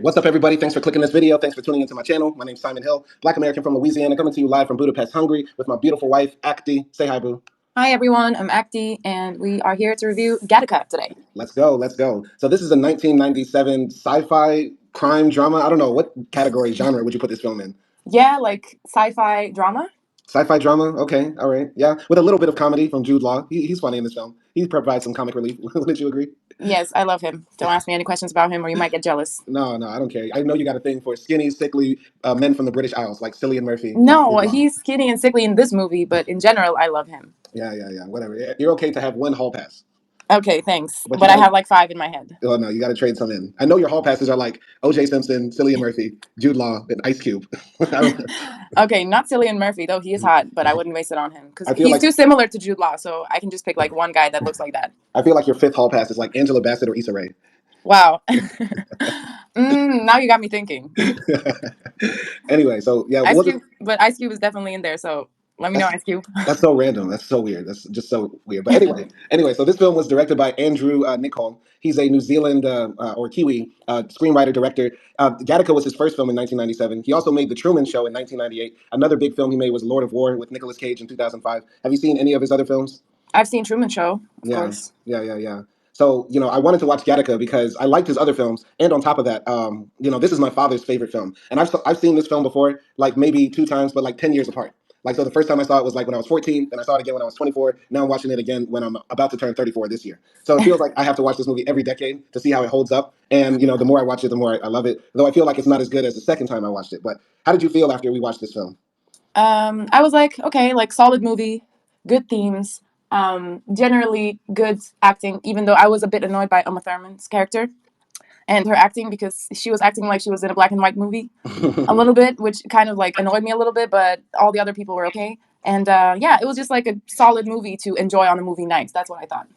What's up, everybody? Thanks for clicking this video. Thanks for tuning into my channel. My name's Simon Hill, Black American from Louisiana, coming to you live from Budapest, Hungary, with my beautiful wife, AKDI. Say hi, boo. Hi, everyone. I'm AKDI, and we are here to review Gattaca today. Let's go. Let's go. So this is a 1997 sci-fi crime drama. I don't know. What category, genre would you put this film in? Yeah, like sci-fi drama. Sci-fi drama? Okay. All right. Yeah. With a little bit of comedy from Jude Law. He's funny in this film. He provides some comic relief. Wouldn't you agree? Yes, I love him. Don't ask me any questions about him or you might get jealous. No, I don't care. I know you got a thing for skinny, sickly men from the British Isles, like Cillian Murphy. No, he's skinny and sickly in this movie, but in general, I love him. Yeah. Whatever. You're okay to have one hall pass. Okay, thanks. But I have like 5 in my head. Oh, no, you got to trade some in. I know your hall passes are like O.J. Simpson, Cillian Murphy, Jude Law, and Ice Cube. Okay, not Cillian Murphy, though. He is hot, but I wouldn't waste it on him because he's like, too similar to Jude Law, so I can just pick like one guy that looks like that. I feel like your 5th hall pass is like Angela Bassett or Issa Rae. Wow. Now you got me thinking. Anyway, so yeah. But Ice Cube is definitely in there, so let me know, Ice Cube. That's so random. That's so weird. That's just so weird. But anyway, so this film was directed by Andrew Nicol. He's a New Zealand or Kiwi screenwriter, director. Gattaca was his first film in 1997. He also made The Truman Show in 1998. Another big film he made was Lord of War with Nicolas Cage in 2005. Have you seen any of his other films? I've seen Truman Show, of course. Yeah. So, I wanted to watch Gattaca because I liked his other films. And on top of that, this is my father's favorite film. And I've seen this film before, like maybe 2 times, but like 10 years apart. Like, so the first time I saw it was like when I was 14, then I saw it again when I was 24. Now I'm watching it again when I'm about to turn 34 this year. So it feels like I have to watch this movie every decade to see how it holds up. And, the more I watch it, the more I love it. Though I feel like it's not as good as the second time I watched it. But how did you feel after we watched this film? I was like, okay, like solid movie, good themes, generally good acting, even though I was a bit annoyed by Uma Thurman's character and her acting because she was acting like she was in a black and white movie a little bit, which kind of like annoyed me a little bit, but all the other people were okay. And it was just like a solid movie to enjoy on a movie night. That's what I thought.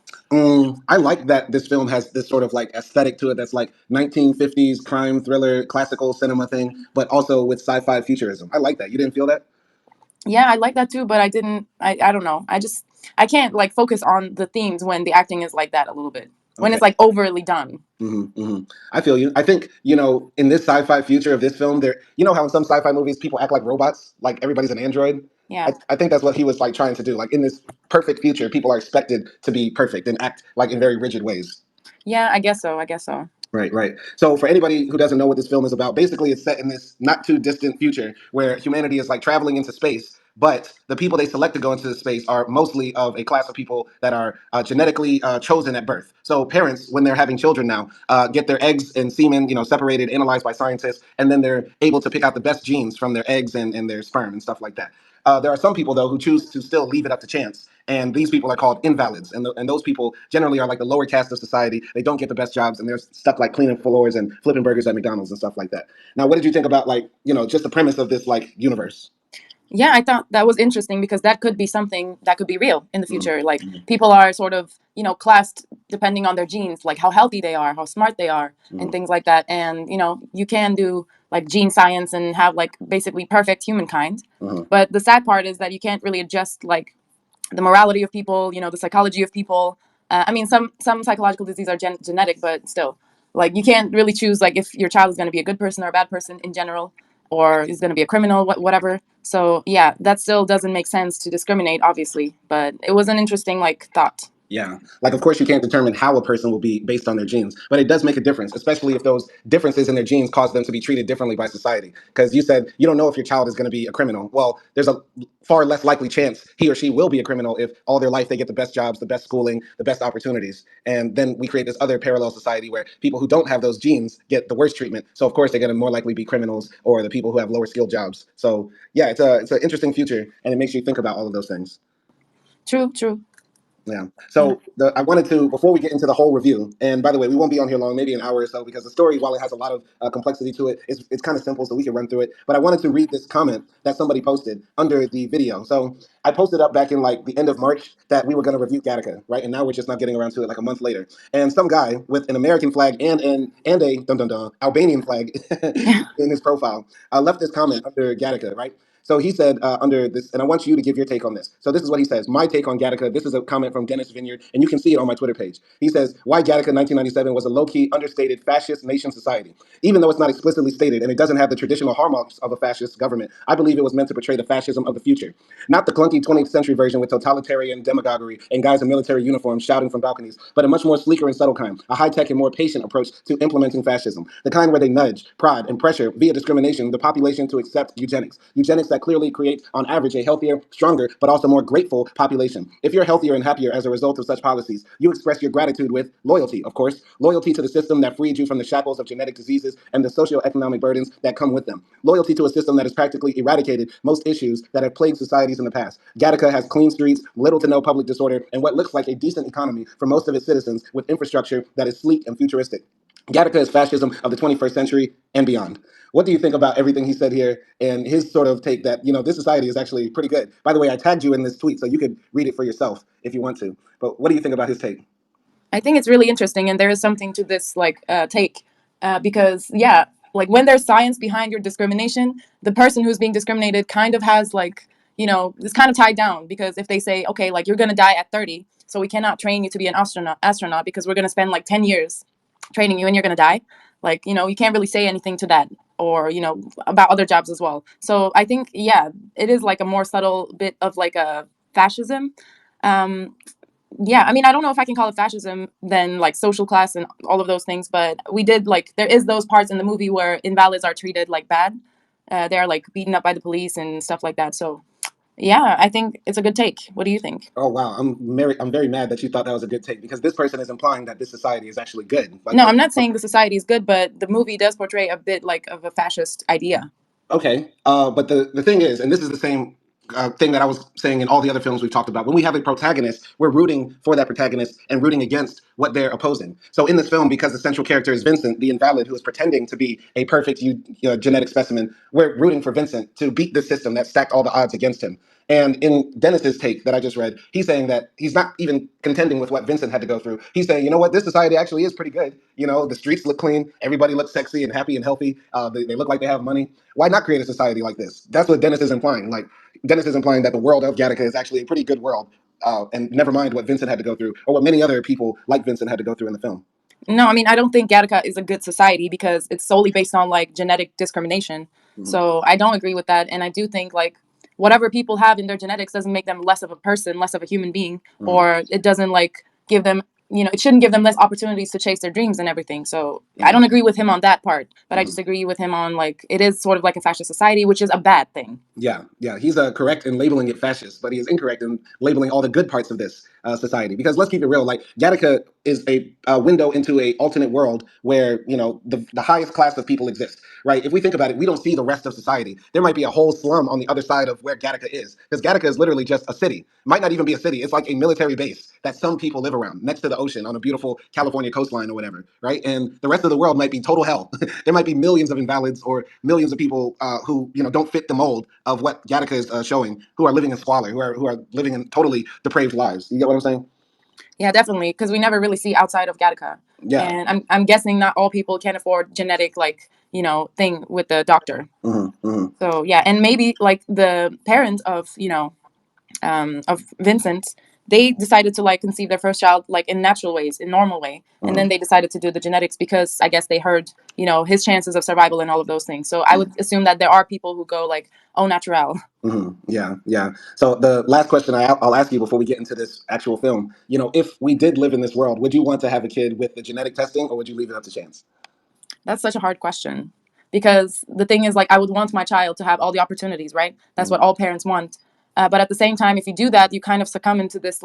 I like that this film has this sort of like aesthetic to it that's like 1950s crime thriller, classical cinema thing, but also with sci-fi futurism. I like that. You didn't feel that? Yeah, I like that too, but I don't know. I can't like focus on the themes when the acting is like that a little bit. When it's like overly done. I feel you. I think, in this sci-fi future of this film, how in some sci-fi movies people act like robots, like everybody's an android. Yeah. I think that's what he was like trying to do. Like in this perfect future, people are expected to be perfect and act like in very rigid ways. Yeah, I guess so. Right. So for anybody who doesn't know what this film is about, basically it's set in this not too distant future where humanity is like traveling into space. But the people they select to go into the space are mostly of a class of people that are genetically chosen at birth. So parents, when they're having children now, get their eggs and semen, separated, analyzed by scientists, and then they're able to pick out the best genes from their eggs and their sperm and stuff like that. There are some people, though, who choose to still leave it up to chance. And these people are called invalids. And those people generally are like the lower caste of society. They don't get the best jobs, and they're stuck like cleaning floors and flipping burgers at McDonald's and stuff like that. Now, what did you think about just the premise of this like universe? Yeah, I thought that was interesting because that could be something that could be real in the future. Like people are sort of, classed depending on their genes, like how healthy they are, how smart they are, and things like that. And, you can do like gene science and have like basically perfect humankind. But the sad part is that you can't really adjust like the morality of people, the psychology of people. Some psychological diseases are genetic, but still, like you can't really choose like if your child is going to be a good person or a bad person in general, or is going to be a criminal, whatever. So yeah, that still doesn't make sense to discriminate, obviously. But it was an interesting like thought. Yeah. Like, of course, you can't determine how a person will be based on their genes, but it does make a difference, especially if those differences in their genes cause them to be treated differently by society. Because you said you don't know if your child is going to be a criminal. Well, there's a far less likely chance he or she will be a criminal if all their life they get the best jobs, the best schooling, the best opportunities. And then we create this other parallel society where people who don't have those genes get the worst treatment. So, of course, they're going to more likely be criminals or the people who have lower skilled jobs. So, yeah, it's an interesting future, and it makes you think about all of those things. True. Yeah. So I wanted to, before we get into the whole review, and by the way, we won't be on here long, maybe an hour or so, because the story, while it has a lot of complexity to it, it's kind of simple, so we can run through it. But I wanted to read this comment that somebody posted under the video. So I posted up back in like the end of March that we were going to review Gattaca, right? And now we're just not getting around to it like a month later. And some guy with an American flag and a Albanian flag in his profile left this comment under Gattaca, right? So he said under this, and I want you to give your take on this. So this is what he says. My take on Gattaca. This is a comment from Dennis Vineyard, and you can see it on my Twitter page. He says, why Gattaca 1997 was a low-key, understated fascist nation society. Even though it's not explicitly stated and it doesn't have the traditional hallmarks of a fascist government, I believe it was meant to portray the fascism of the future. Not the clunky 20th century version with totalitarian demagoguery and guys in military uniforms shouting from balconies, but a much more sleeker and subtle kind, a high-tech and more patient approach to implementing fascism. The kind where they nudge, prod, and pressure via discrimination the population to accept eugenics. Eugenics that clearly create, on average, a healthier, stronger, but also more grateful population. If you're healthier and happier as a result of such policies, you express your gratitude with loyalty, of course. Loyalty to the system that freed you from the shackles of genetic diseases and the socioeconomic burdens that come with them. Loyalty to a system that has practically eradicated most issues that have plagued societies in the past. Gattaca has clean streets, little to no public disorder, and what looks like a decent economy for most of its citizens with infrastructure that is sleek and futuristic. Gattaca is fascism of the 21st century and beyond. What do you think about everything he said here and his sort of take that, this society is actually pretty good? By the way, I tagged you in this tweet, so you could read it for yourself if you want to. But what do you think about his take? I think it's really interesting, and there is something to this take because yeah, like when there's science behind your discrimination, the person who's being discriminated kind of has it's kind of tied down because if they say okay, like you're gonna die at 30, so we cannot train you to be an astronaut because we're gonna spend like 10 years training you and you're gonna die. Like you can't really say anything to that or about other jobs as well. So I think yeah, it is like a more subtle bit of like a fascism. Um, yeah, I mean, I don't know if I can call it fascism then like social class and all of those things, but we did like there is those parts in the movie where invalids are treated like bad. They're like beaten up by the police and stuff like that. So yeah, I think it's a good take. What do you think? Oh wow, I'm very mad that you thought that was a good take because this person is implying that this society is actually good. No, I'm not saying the society is good, but the movie does portray a bit like of a fascist idea. Okay, but the thing is, and this is the same thing that I was saying in all the other films we've talked about. When we have a protagonist, we're rooting for that protagonist and rooting against what they're opposing. So in this film, because the central character is Vincent, the invalid who is pretending to be a perfect genetic specimen, we're rooting for Vincent to beat the system that stacked all the odds against him. And in Dennis's take that I just read, he's saying that he's not even contending with what Vincent had to go through. He's saying, you know what, this society actually is pretty good. The streets look clean, everybody looks sexy and happy and healthy. They look like they have money. Why not create a society like this? That's what Dennis is implying. Like Dennis is implying that the world of Gattaca is actually a pretty good world, and never mind what Vincent had to go through or what many other people like Vincent had to go through in the film. No, I mean, I don't think Gattaca is a good society because it's solely based on like genetic discrimination. Mm-hmm. So I don't agree with that. And I do think like whatever people have in their genetics doesn't make them less of a person, less of a human being, mm-hmm. or it doesn't like give them, it shouldn't give them less opportunities to chase their dreams and everything. So mm-hmm. I don't agree with him on that part, but I just agree with him on like it is sort of like a fascist society, which is a bad thing. Yeah, he's correct in labeling it fascist, but he is incorrect in labeling all the good parts of this society. Because let's keep it real, like Gattaca is a window into a alternate world where the highest class of people exist. Right? If we think about it, we don't see the rest of society. There might be a whole slum on the other side of where Gattaca is, because Gattaca is literally just a city. Might not even be a city. It's like a military base that some people live around next to the ocean on a beautiful California coastline or whatever. Right? And the rest of the world might be total hell. There might be millions of invalids or millions of people who don't fit the mold of what Gattaca is showing, who are living in squalor, who are living in totally depraved lives. You get what I'm saying? Yeah, definitely, because we never really see outside of Gattaca. Yeah. And I'm guessing not all people can afford genetic thing with the doctor. Mm-hmm, mm-hmm. So yeah, and maybe like the parents of Vincent, they decided to like conceive their first child like in natural ways, in normal way, and then they decided to do the genetics because I guess they heard his chances of survival and all of those things. So I would assume that there are people who go like au natural. Mm-hmm. Yeah. So the last question I'll ask you before we get into this actual film, if we did live in this world, would you want to have a kid with the genetic testing, or would you leave it up to chance? That's such a hard question because the thing is, like, I would want my child to have all the opportunities, right? That's what all parents want. But at the same time, if you do that, you kind of succumb into this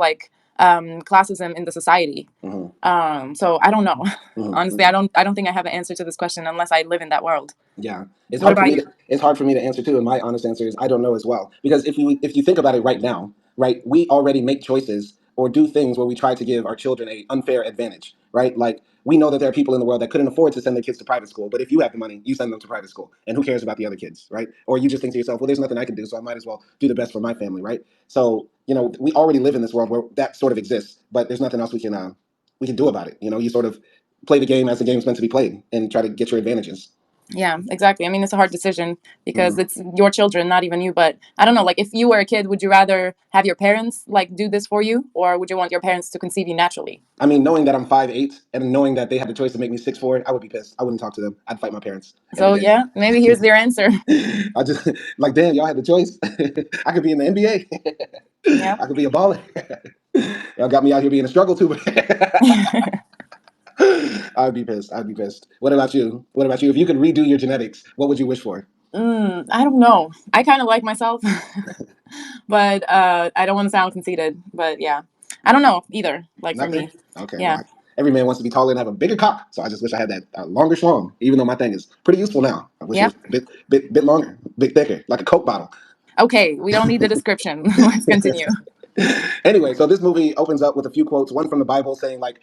classism in the society. Mm-hmm. So I don't know. Mm-hmm. Honestly, I don't think I have an answer to this question unless I live in that world. Yeah, it's hard for me to answer too. And my honest answer is I don't know as well. Because if you think about it right now, right, we already make choices or do things where we try to give our children a unfair advantage, right? Like we know that there are people in the world that couldn't afford to send their kids to private school, but if you have the money, you send them to private school, and who cares about the other kids, right? Or you just think to yourself, well, there's nothing I can do, so I might as well do the best for my family, right? So we already live in this world where that sort of exists, but there's nothing else we can do about it. You sort of play the game as the game's meant to be played and try to get your advantages. Yeah, exactly. I mean, it's a hard decision because Mhm. it's your children, not even you. But I don't know, like if you were a kid, would you rather have your parents like do this for you, or would you want your parents to conceive you naturally? I mean, knowing that I'm 5'8" and knowing that they had the choice to make me 6'4", I would be pissed. I wouldn't talk to them. I'd fight my parents every So day. yeah, maybe here's your answer. I just like, damn, y'all had the choice. I could be in the NBA. Yeah. I could be a baller. Y'all got me out here being a struggle tuber. I'd be pissed. I'd be pissed. What about you? What about you? If you could redo your genetics, what would you wish for? I don't know. I kind of like myself, but I don't want to sound conceited. But yeah, I don't know either. Like for Nothing. me, Okay. yeah, Well, every man wants to be taller and have a bigger cock. So I just wish I had that longer schlong. Even though my thing is pretty useful now, I wish it yeah. was bit longer, bit thicker, like a Coke bottle. Okay, we don't need the description. Let's continue. Anyway, so this movie opens up with a few quotes. One from the Bible saying, like,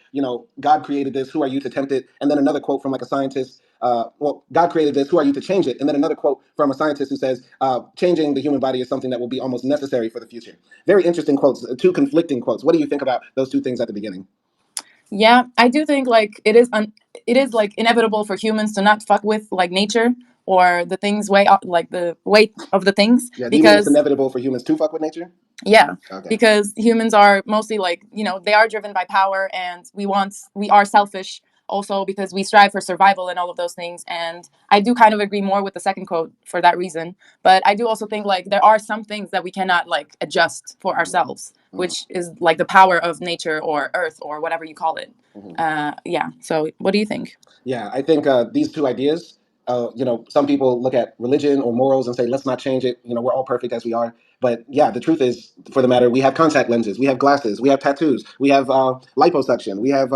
God created this. Who are you to tempt it? And then another quote from like a scientist. Well, God created this. Who are you to change it? And then another quote from a scientist who says, changing the human body is something that will be almost necessary for the future. Very interesting quotes. Two conflicting quotes. What do you think about those two things at the beginning? Yeah, I do think like it is like inevitable for humans to not fuck with like nature or the things way like the weight of the things Yeah. Do you mean it's because inevitable for humans to fuck with nature? yeah, Okay. because humans are mostly like, they are driven by power and we are selfish also because we strive for survival and all of those things. And I do kind of agree more with the second quote for that reason. But I do also think like there are some things that we cannot like adjust for ourselves, Mhm. which is like the power of nature or earth or whatever you call it. Mhm. Yeah. So what do you think? Yeah, I think these two ideas, some people look at religion or morals and say, let's not change it. We're all perfect as we are. But yeah, the truth is, for the matter, we have contact lenses, we have glasses, we have tattoos, we have liposuction, we have,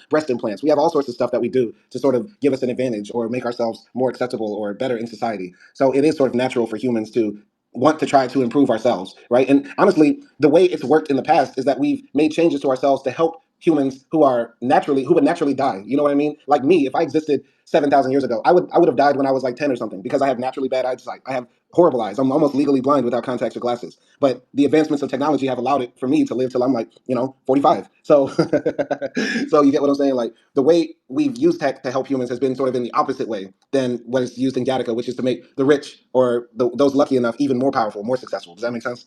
breast implants. We have all sorts of stuff that we do to sort of give us an advantage or make ourselves more acceptable or better in society. So it is sort of natural for humans to want to try to improve ourselves, right? And honestly, the way it's worked in the past is that we've made changes to ourselves to help humans who would naturally die. You know what I mean? Like me, if I existed 7,000 years ago, I would have died when I was like 10 or something because I have naturally bad eyesight. I have horrible eyes. I'm almost legally blind without contacts or glasses. But the advancements of technology have allowed it for me to live till I'm like 45. So so you get what I'm saying? Like the way we've used tech to help humans has been sort of in the opposite way than what is used in Gattaca, which is to make the rich or those lucky enough even more powerful, more successful. Does that make sense?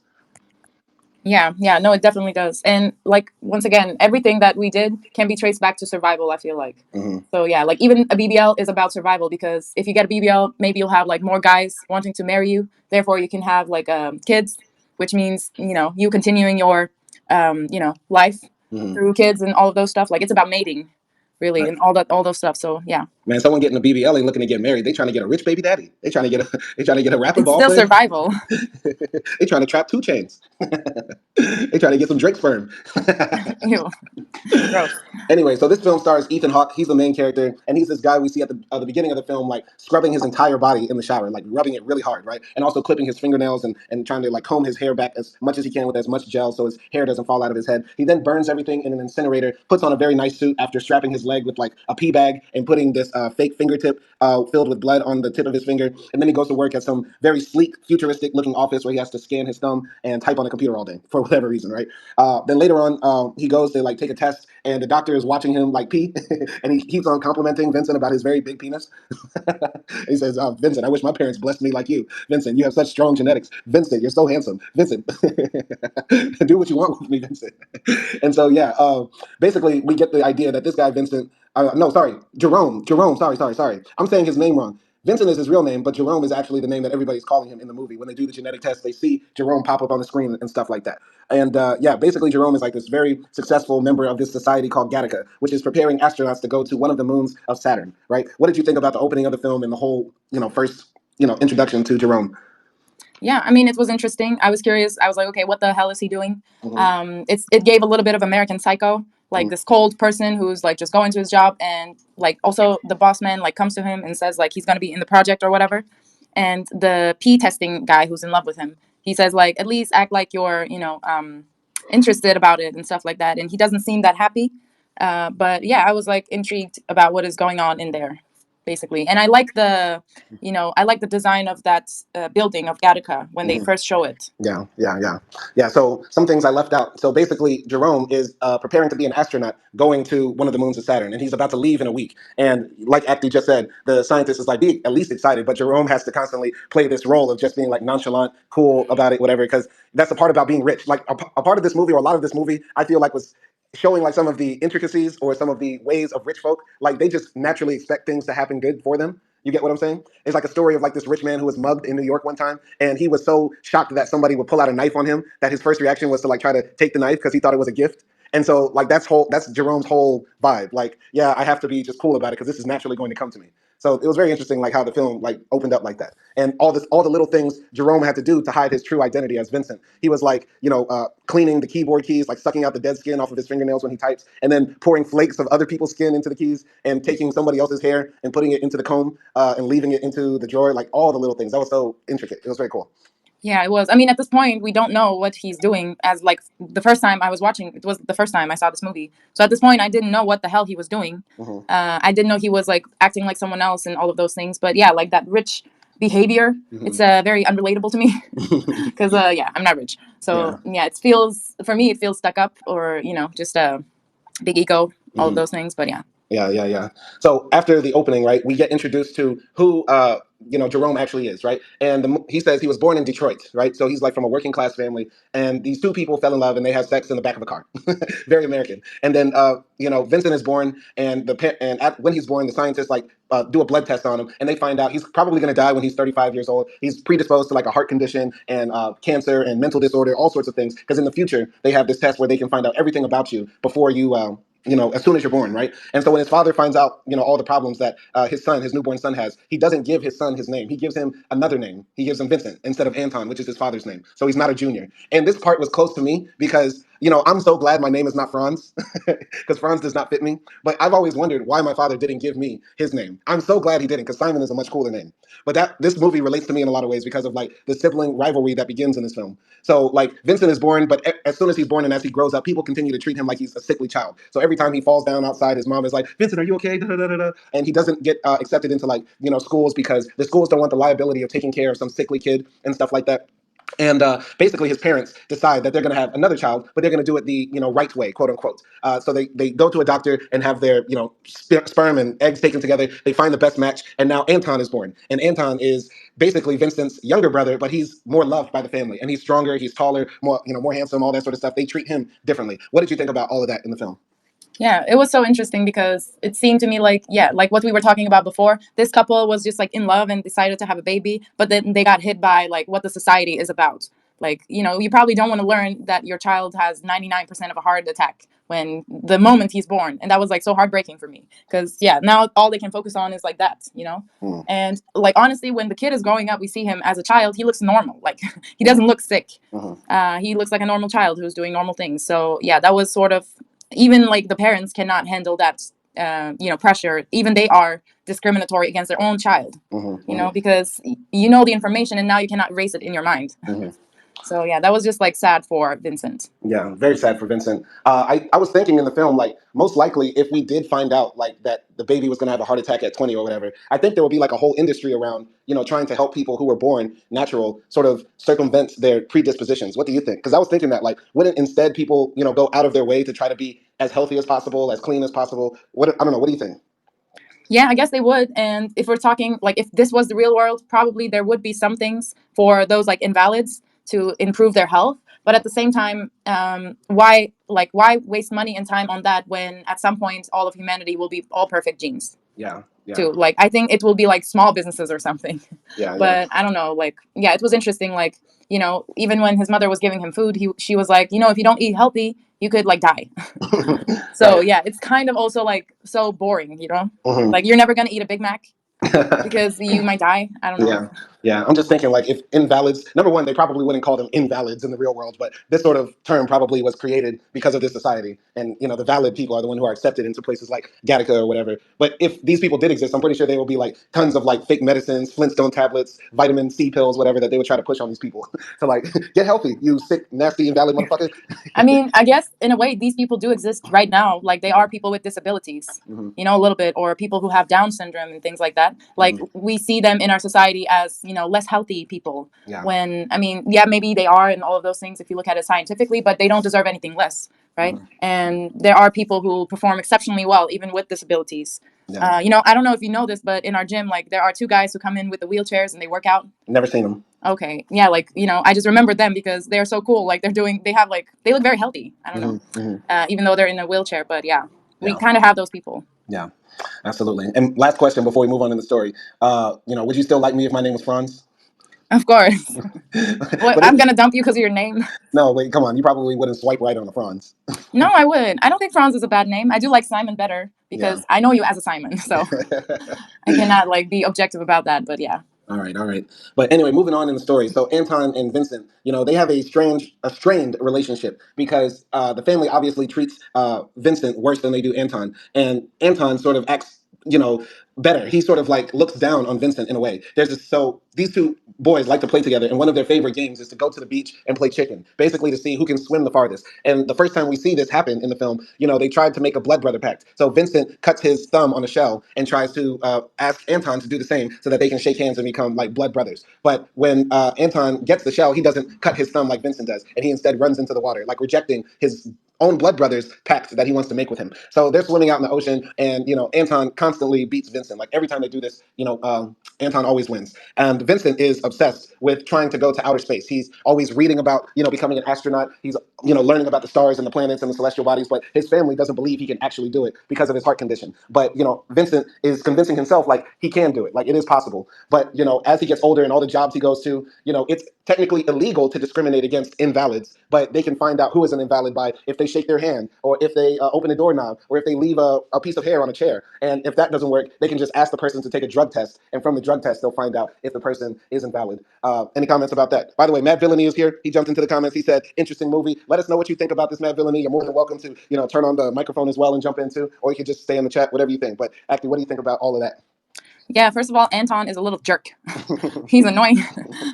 Yeah, yeah, no, it definitely does. And like once again, everything that we did can be traced back to survival, I feel like. Hmm. So yeah, like even a BBL is about survival because if you get a BBL, maybe you'll have like more guys wanting to marry you. Therefore, you can have like kids, which means, you continuing your life Hmm. through kids and all of those stuff. Like it's about mating, really, Right. and all those stuff. So yeah, Man, someone getting a BBL ain't looking to get married. They trying to get a rich baby daddy. They trying to get a rapping it's ball still player. survival. They trying to trap two chains. They trying to get some Drake sperm. Ew, gross. Anyway, so this film stars Ethan Hawke. He's the main character, and he's this guy we see at the beginning of the film, like scrubbing his entire body in the shower, like rubbing it really hard, right? And also clipping his fingernails and trying to like comb his hair back as much as he can with as much gel so his hair doesn't fall out of his head. He then burns everything in an incinerator, puts on a very nice suit after strapping his leg with like a pee bag and putting this fake fingertip filled with blood on the tip of his finger. And then he goes to work at some very sleek, futuristic looking office where he has to scan his thumb and type on a computer all day for whatever reason, right? Then later on, he goes to like take a test, and the doctor is watching him like pee, and he keeps on complimenting Vincent about his very big penis. He says, "Vincent, I wish my parents blessed me like you. Vincent, you have such strong genetics. Vincent, you're so handsome. Vincent, do what you want with me, Vincent." And so, yeah, basically, we get the idea that this guy, Vincent, no, sorry, Jerome, sorry. I'm saying his name wrong. Vincent is his real name, but Jerome is actually the name that everybody's calling him in the movie. When they do the genetic test, they see Jerome pop up on the screen and stuff like that. And yeah, basically, Jerome is like this very successful member of this society called Gattaca, which is preparing astronauts to go to one of the moons of Saturn. Right? What did you think about the opening of the film and the whole, first, introduction to Jerome? Yeah, I mean, it was interesting. I was curious. I was like, okay, what the hell is he doing? Hmm. It gave a little bit of American Psycho, like this cold person who's like just going to his job, and like also the boss man like comes to him and says like he's gonna be in the project or whatever, and the P testing guy who's in love with him, he says like at least act like you're interested about it and stuff like that, and he doesn't seem that happy. But yeah, I was like intrigued about what is going on in there, basically. And I like the, I like the design of that building of Gattaca when they Mhm. first show it. Yeah. So some things I left out. So basically, Jerome is preparing to be an astronaut, going to one of the moons of Saturn, and he's about to leave in a week. And like AKDI just said, the scientist is like, be at least excited, but Jerome has to constantly play this role of just being like nonchalant, cool about it, whatever. Because that's the part about being rich. Like a part of this movie, or a lot of this movie, I feel like was showing like some of the intricacies or some of the ways of rich folk. Like they just naturally expect things to happen good for them. You get what I'm saying? It's like a story of like this rich man who was mugged in New York one time, and he was so shocked that somebody would pull out a knife on him that his first reaction was to like try to take the knife because he thought it was a gift. And so like that's Jerome's whole vibe. Like, yeah, I have to be just cool about it because this is naturally going to come to me. So it was very interesting, like how the film like opened up like that, and all the little things Jerome had to do to hide his true identity as Vincent. He was like, cleaning the keyboard keys, like sucking out the dead skin off of his fingernails when he types, and then pouring flakes of other people's skin into the keys, and taking somebody else's hair and putting it into the comb, and leaving it into the drawer. Like all the little things. That was so intricate. It was very cool. Yeah, it was. I mean, at this point, we don't know what he's doing. As like the first time I was watching, it was the first time I saw this movie. So at this point, I didn't know what the hell he was doing. Hmm. I didn't know he was like acting like someone else and all of those things. But yeah, like that rich behavior, Hmm. it's very unrelatable to me because yeah, I'm not rich. Yeah. So yeah, it feels for me, it feels stuck up or just a big ego, all of Hmm. those things. But yeah. Yeah. So after the opening, right, we get introduced to who Jerome actually is, right? And he says he was born in Detroit, right? So he's like from a working class family, and these two people fell in love and they have sex in the back of a car. Very American. And then Vincent is born, and when he's born, the scientists like do a blood test on him, and they find out he's probably going to die when he's 35 years old. He's predisposed to like a heart condition and cancer and mental disorder, all sorts of things. Because in the future, they have this test where they can find out everything about you before you. As soon as you're born, right? And so when his father finds out, all the problems that his newborn son has, he doesn't give his son his name. He gives him another name. He gives him Vincent instead of Anton, which is his father's name. So he's not a junior. And this part was close to me because, I'm so glad my name is not Franz because Franz does not fit me. But I've always wondered why my father didn't give me his name. I'm so glad he didn't because Simon is a much cooler name. But this movie relates to me in a lot of ways because of like the sibling rivalry that begins in this film. So like Vincent is born, but as soon as he's born and as he grows up, people continue to treat him like he's a sickly child. So every time he falls down outside, his mom is like, "Vincent, are you okay?" Da, da, da, da, da. And he doesn't get accepted into like schools because the schools don't want the liability of taking care of some sickly kid and stuff like that. And basically, his parents decide that they're going to have another child, but they're going to do it the right way, quote unquote. So they go to a doctor and have their sperm and eggs taken together. They find the best match, and now Anton is born. And Anton is basically Vincent's younger brother, but he's more loved by the family, and he's stronger, he's taller, more handsome, all that sort of stuff. They treat him differently. What did you think about all of that in the film? Yeah, it was so interesting because it seemed to me like, yeah, like what we were talking about before. This couple was just like in love and decided to have a baby, but then they got hit by like what the society is about. Like, you probably don't want to learn that your child has 99% of a heart attack when the moment he's born. And that was like so heartbreaking for me because, yeah, now all they can focus on is like that. Hmm. And like, honestly, when the kid is growing up, we see him as a child, he looks normal. Like, he Hmm. doesn't look sick. Hmm. He looks like a normal child who's doing normal things. So, yeah, that was sort of even like the parents cannot handle that pressure. Even they are discriminatory against their own child, Hmm. Hmm. because you know the information and now you cannot erase it in your mind. Hmm. So yeah, that was just like sad for Vincent. Yeah, very sad for Vincent. I was thinking in the film, like, most likely, if we did find out, like, that the baby was going to have a heart attack at 20 or whatever, I think there would be, like, a whole industry around, trying to help people who were born natural sort of circumvent their predispositions. What do you think? Because I was thinking that, like, wouldn't instead people, go out of their way to try to be as healthy as possible, as clean as possible? I don't know. What do you think? Yeah, I guess they would. And if we're talking like if this was the real world, probably there would be some things for those like invalids to improve their health. But at the same time, why waste money and time on that when at some point all of humanity will be all perfect genes? Yeah, yeah, Too. Like I think it will be like small businesses or something. yeah. But I don't know. Like yeah, it was interesting. Like even when his mother was giving him food, she was like, if you don't eat healthy, you could like die. So Right. yeah, it's kind of also like so boring. Hmm. Like you're never gonna eat a Big Mac because you might die. I don't know. Yeah. Yeah, I'm just thinking like if invalids, number one, they probably wouldn't call them invalids in the real world, but this sort of term probably was created because of this society. And the valid people are the one who are accepted into places like Gattaca or whatever. But if these people did exist, I'm pretty sure there will be like tons of like fake medicines, Flintstone tablets, vitamin C pills, whatever that they would try to push on these people to like get healthy, you sick, nasty, invalid motherfucker. I mean, I guess in a way, these people do exist right now. Like they are people with disabilities, Mm-hmm. a little bit, or people who have Down syndrome and things like that. Like Mm-hmm. we see them in our society as, less healthy people. Yeah. When, I mean, yeah, maybe they are and all of those things if you look at it scientifically, but they don't deserve anything less, right? Mm-hmm. And there are people who perform exceptionally well, even with disabilities. Yeah. I don't know if you know this, but in our gym, like there are two guys who come in with the wheelchairs and they work out. Never seen them. Okay. Yeah, like, I just remembered them because they're so cool. Like they have like they look very healthy. I don't know. Mm-hmm. Mm-hmm. Even though they're in a wheelchair, but yeah. We Yeah. kind of have those people. Yeah. Absolutely. And last question before we move on in the story. Would you still like me if my name was Franz? Of course. What, But I'm going to dump you because of your name. no, wait, come on. You probably wouldn't swipe right on the Franz. No, I would. I don't think Franz is a bad name. I do like Simon better Yeah. because I know you as a Simon. So I cannot like be objective about that, but yeah. All right, all right. But anyway, moving on in the story. So Anton and Vincent, they have a strained relationship because the family obviously treats Vincent worse than they do Anton, and Anton sort of acts, you know, better. He sort of like looks down on Vincent in a way. So these two boys like to play together, and one of their favorite games is to go to the beach and play chicken, basically to see who can swim the farthest. And the first time we see this happen in the film, they tried to make a blood brother pact. So Vincent cuts his thumb on a shell and tries to ask Anton to do the same so that they can shake hands and become like blood brothers. But when Anton gets the shell, he doesn't cut his thumb like Vincent does, and he instead runs into the water, like rejecting his own blood brothers pact that he wants to make with him. So they're swimming out in the ocean, and Anton constantly beats Vincent. Like every time they do this, Anton always wins. And Vincent is obsessed with trying to go to outer space. He's always reading about becoming an astronaut. He's learning about the stars and the planets and the celestial bodies, but his family doesn't believe he can actually do it because of his heart condition. But Vincent is convincing himself like he can do it, like it is possible. But as he gets older and all the jobs he goes to, it's technically illegal to discriminate against invalids, but they can find out who is an invalid by if they shake their hand or if they open a doorknob or if they leave a piece of hair on a chair. And if that doesn't work, they can just ask the person to take a drug test, and from the drug test they'll find out if the person is invalid. Any comments about that? By the way, Matt Villainy is here. He jumped into the comments. He said, interesting movie. Let us know what you think about this, Matt Villainy. You're more than welcome to turn on the microphone as well and jump into, or you can just stay in the chat, whatever you think. But actually, what do you think about all of that? Yeah, first of all, Anton is a little jerk. He's annoying.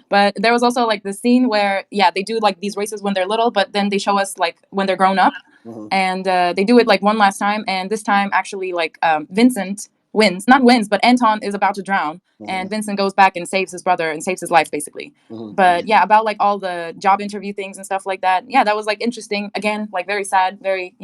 But there was also like the scene where, yeah, they do like these races when they're little, but then they show us like when they're grown up. Mhm. And they do it like one last time. And this time, actually, like Vincent wins. Not wins, but Anton is about to drown. And Vincent goes back and saves his brother and saves his life, basically. But yeah, about like all the job interview things and stuff like that. Yeah, that was like interesting. Again, like very sad, very,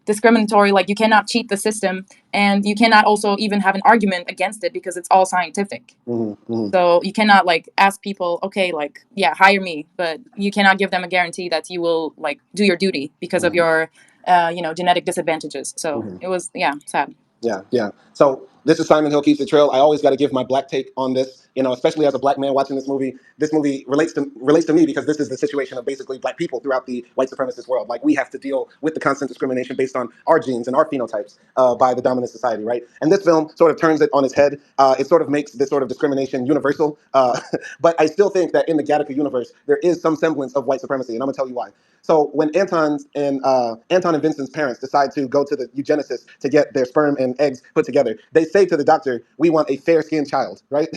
discriminatory. Like you cannot cheat the system, and you cannot also even have an argument against it because it's all scientific. So you cannot like ask people, okay, like yeah, hire me, but you cannot give them a guarantee that you will like do your duty because of your genetic disadvantages. So it was, yeah, sad. Yeah, yeah. So this is Simon Hill Keeps It Trail. I always got to give my black take on this, especially as a black man watching this movie. This movie relates to me because this is the situation of basically black people throughout the white supremacist world. Like we have to deal with the constant discrimination based on our genes and our phenotypes by the dominant society, right? And this film sort of turns it on its head. It sort of makes this sort of discrimination universal. But I still think that in the Gattaca universe, there is some semblance of white supremacy, and I'm gonna tell you why. So when Anton and Vincent's parents decide to go to the eugenicist to get their sperm and eggs put together, they say to the doctor, "We want a fair-skinned child." Right?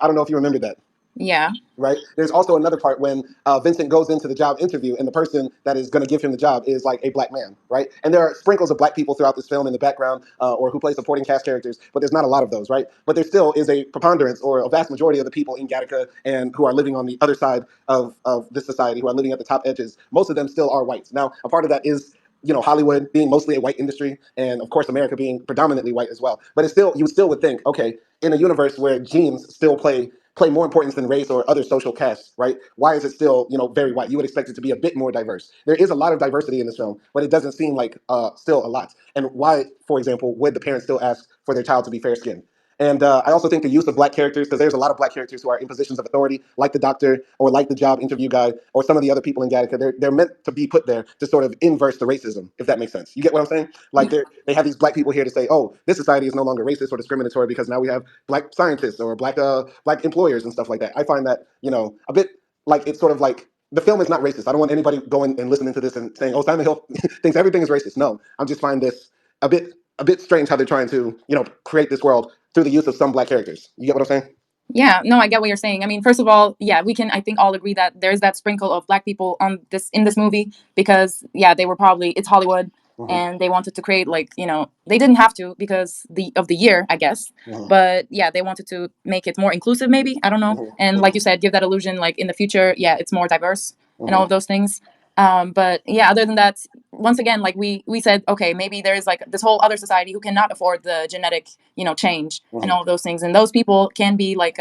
I don't know if you remember that. Yeah. Right. There's also another part when Vincent goes into the job interview, and the person that is going to give him the job is like a black man, right? And there are sprinkles of black people throughout this film in the background, or who play supporting cast characters, but there's not a lot of those, right? But there still is a preponderance or a vast majority of the people in Gattaca and who are living on the other side of this society, who are living at the top edges. Most of them still are whites. Now, a part of that is Hollywood being mostly a white industry, and of course America being predominantly white as well. But it's still, you still would think, okay, in a universe where genes still play more importance than race or other social castes, right? Why is it still, very white? You would expect it to be a bit more diverse. There is a lot of diversity in this film, but it doesn't seem like still a lot. And why, for example, would the parents still ask for their child to be fair skinned? And I also think the use of black characters, because there's a lot of black characters who are in positions of authority, like the doctor or like the job interview guy or some of the other people in Gattaca. They're meant to be put there to sort of inverse the racism, if that makes sense. You get what I'm saying? Like they have these black people here to say, oh, this society is no longer racist or discriminatory because now we have black scientists or black employers and stuff like that. I find that a bit like it's sort of like the film is not racist. I don't want anybody going and listening to this and saying, "Oh, Simon Hill thinks everything is racist." No, I'm just finding this a bit strange how they're trying to create this world through the use of some black characters. You get what I'm saying? Yeah, no, I get what you're saying. I mean, first of all, yeah, we can, I think, all agree that there's that sprinkle of black people on this in this movie because, yeah, they were probably it's Hollywood, Mm-hmm. and they wanted to create like they didn't have to because the year, I guess, Mm-hmm. but yeah, they wanted to make it more inclusive, maybe I don't know, and like you said, give that illusion like in the future, yeah, it's more diverse and all Mm-hmm. of those things. But yeah, other than that, once again, like we said, okay, maybe there's like this whole other society who cannot afford the genetic change and Mm-hmm. all of those things, and those people can be like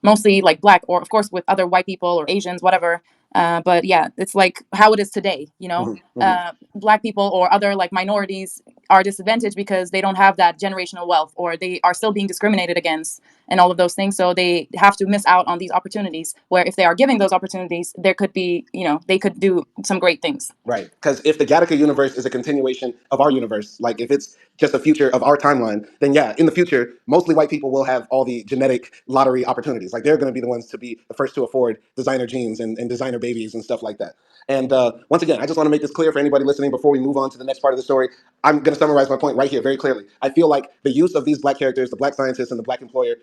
mostly like black or of course with other white people or Asians, whatever. But yeah, it's like how it is today, Mm-hmm. Mm-hmm. black people or other like minorities are disadvantaged because they don't have that generational wealth or they are still being discriminated against and all of those things, so they have to miss out on these opportunities where if they are giving those opportunities there could be they could do some great things. Right. Because if the Gattaca universe is a continuation of our universe, like if it's just a future of our timeline, then yeah, in the future, mostly white people will have all the genetic lottery opportunities. Like they're going to be the ones to be the first to afford designer jeans and designer babies and stuff like that. And once again, I just want to make this clear for anybody listening before we move on to the next part of the story. I'm going to summarize my point right here very clearly. I feel like the use of these black characters, the black scientist and the black employer,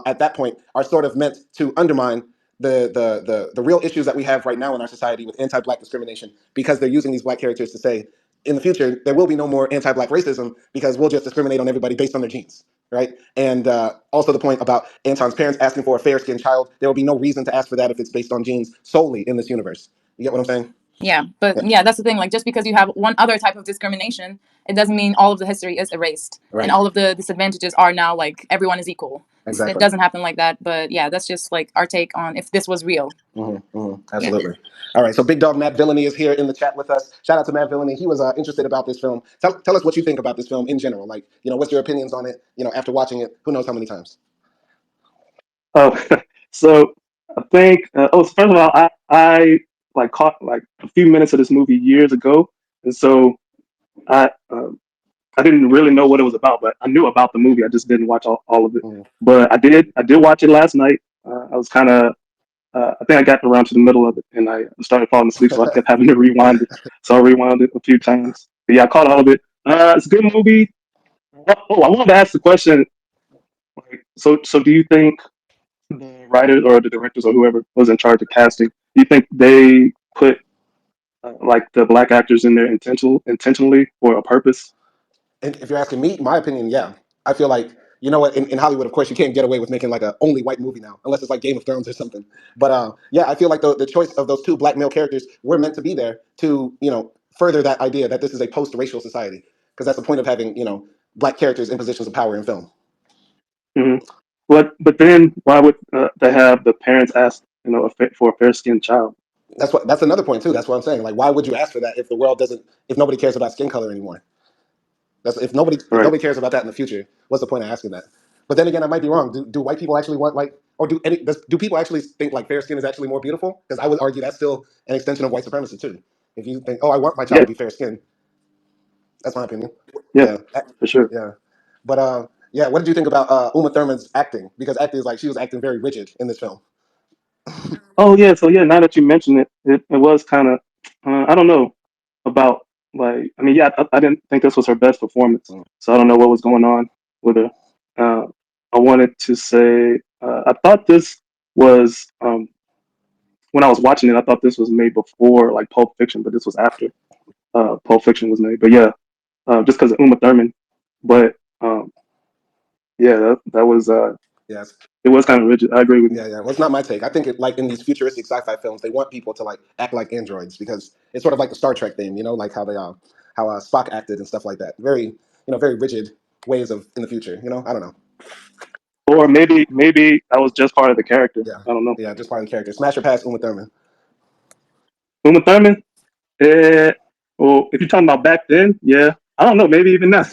at that point, are sort of meant to undermine the real issues that we have right now in our society with anti-black discrimination because they're using these black characters to say in the future there will be no more anti-black racism because we'll just discriminate on everybody based on their genes, right? And also the point about Anton's parents asking for a fair-skinned child, there will be no reason to ask for that if it's based on genes solely in this universe. You get what I'm saying? Yeah, but Yeah. yeah, that's the thing. Like, just because you have one other type of discrimination, it doesn't mean all of the history is erased and Right. all of the disadvantages are now like everyone is equal. It Exactly. doesn't happen like that. But yeah, that's just like our take on if this was real. Yeah. Absolutely. All right. So Big Dog Matt Villainy is here in the chat with us. Shout out to Matt Villainy. He was interested about this film. Tell us what you think about this film in general. Like, what's your opinions on it? After watching it, who knows how many times? Oh, so I think. So first of all, I like caught like a few minutes of this movie years ago, and so I I didn't really know what it was about, but I knew about the movie. I just didn't watch all of it. Mm-hmm. But I did watch it last night. I was kind of I think I got around to the middle of it, and I started falling asleep, so I kept having to rewind it. So I rewound it a few times. But yeah, I caught all of it. It's a good movie. Oh, I wanted to ask the question. Like, so do you think the writers or the directors or whoever was in charge of casting, do you think they put like the black actors in there intentionally for a purpose? And if you're asking me, my opinion, yeah. I feel like, you know what, in Hollywood, of course, you can't get away with making like a only white movie now, unless it's like Game of Thrones or something. But yeah, I feel like the choice of those two black male characters were meant to be there to, further that idea that this is a post-racial society. Because that's the point of having, black characters in positions of power in film. Hmm. But then why would they have the parents ask for a fair skinned child? That's another point too. That's what I'm saying. Like, why would you ask for that if the world doesn't, if nobody cares about skin color anymore? That's if Right. nobody cares about that in the future, what's the point of asking that? But then again, I might be wrong. Do white people actually want like, or do people actually think like fair skin is actually more beautiful? Because I would argue that's still an extension of white supremacy too. If you think, oh, I want my child Yeah. to be fair skinned, that's my opinion. Yeah. Yeah, For sure. yeah. But yeah, what did you think about Uma Thurman's acting? Because acting is like she was acting very rigid in this film. Oh yeah. So yeah. Now that you mention it, it was kind of I don't know about like I mean yeah I didn't think this was her best performance, Mm. so I don't know what was going on with her. Uh, I wanted to say I thought this was when I was watching it I thought this was made before like Pulp Fiction, but this was after Pulp Fiction was made. But yeah, just because of Uma Thurman. But yeah, that was Yes. it was kind of rigid. I agree with you. Yeah, yeah. Well, it's not my take. I think it, like in these futuristic sci-fi films, they want people to like act like androids because it's sort of like the Star Trek theme, like how they how Spock acted and stuff like that. Very, very rigid ways of in the future. I don't know. Or maybe I was just part of the character. Yeah, I don't know. yeah. Just part of the character. Smash or pass, Uma Thurman. Uma Thurman. Eh, well, if you're talking about back then, yeah, I don't know. Maybe even now.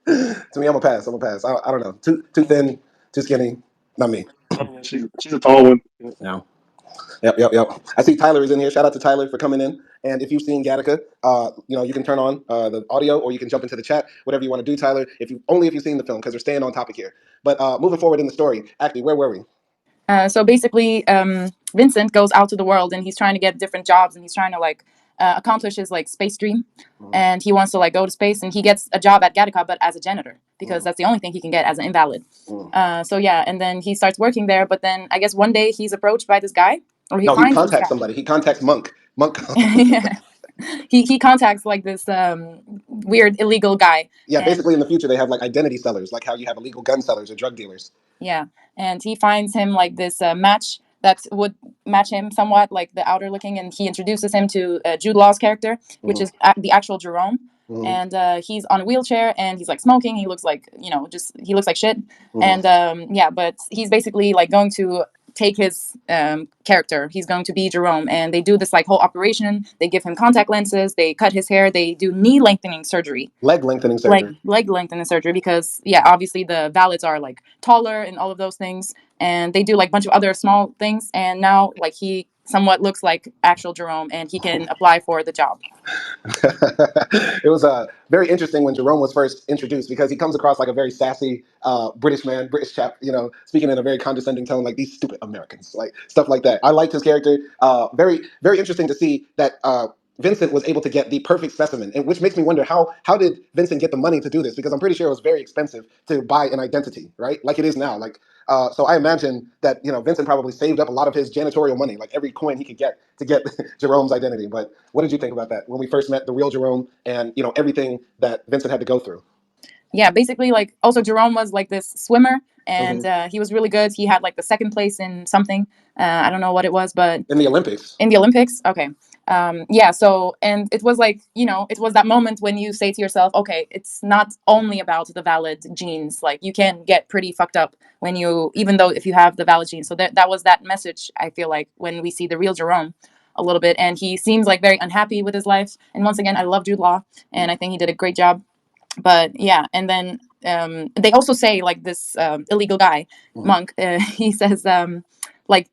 To me, I'm gonna pass. I'm gonna pass. I don't know. Too thin, too skinny. Not me. Yeah, she's a tall one. Yeah. No. Yep. I see Tyler is in here. Shout out to Tyler for coming in. And if you've seen Gattaca, you can turn on the audio or you can jump into the chat, whatever you want to do, Tyler. If you've seen the film, because we're staying on topic here. But moving forward in the story, actually, where were we? So basically, Vincent goes out to the world and he's trying to get different jobs and he's trying to like accomplish his like space dream, Mhm. and he wants to like go to space and he gets a job at Gattaca but as a janitor because Mhm. that's the only thing he can get as an invalid. Mhm. So yeah, and then he starts working there, but then I guess one day he's approached by this guy, or he No, he finds this contacts guy. somebody. He contacts Monk. Monk. Yeah. He contacts like this weird illegal guy, Yeah, and basically in the future they have like identity sellers, like how you have illegal gun sellers or drug dealers. yeah, and he finds him like this match that would match him somewhat, like the outer looking, and he introduces him to Jude Law's character, which Hmm. is the actual Jerome. Hmm. And he's on a wheelchair and he's like smoking. He looks like, just he looks like shit. Hmm. And yeah, but he's basically like going to take his character. He's going to be Jerome, and they do this like whole operation. They give him contact lenses. They cut his hair. They do knee lengthening surgery, Leg lengthening like surgery. leg lengthening surgery, because yeah, obviously the valids are like taller and all of those things, and they do like a bunch of other small things, and now like he somewhat looks like actual Jerome and he can apply for the job. It was very interesting when Jerome was first introduced because he comes across like a very sassy British man, British chap, speaking in a very condescending tone, like these stupid Americans, like stuff like that. I liked his character. Very, very interesting to see that Vincent was able to get the perfect specimen, and which makes me wonder how did Vincent get the money to do this? Because I'm pretty sure it was very expensive to buy an identity, right? Like it is now. Like so, I imagine that Vincent probably saved up a lot of his janitorial money, like every coin he could get to get Jerome's identity. But what did you think about that when we first met the real Jerome, and everything that Vincent had to go through? Yeah, basically like also Jerome was like this swimmer, and Hmm. he was really good. He had like the second place in something, I don't know what it was, but In the Olympics. in the Olympics. Okay. Yeah. So, and it was like, it was that moment when you say to yourself, okay, it's not only about the valid genes. Like you can get pretty fucked up when even though if you have the valid genes. So that was that message, I feel like, when we see the real Jerome a little bit. And he seems like very unhappy with his life. And once again, I love Jude Law and I think he did a great job. But yeah, and then they also say like this illegal guy, Hmm. Monk, he says like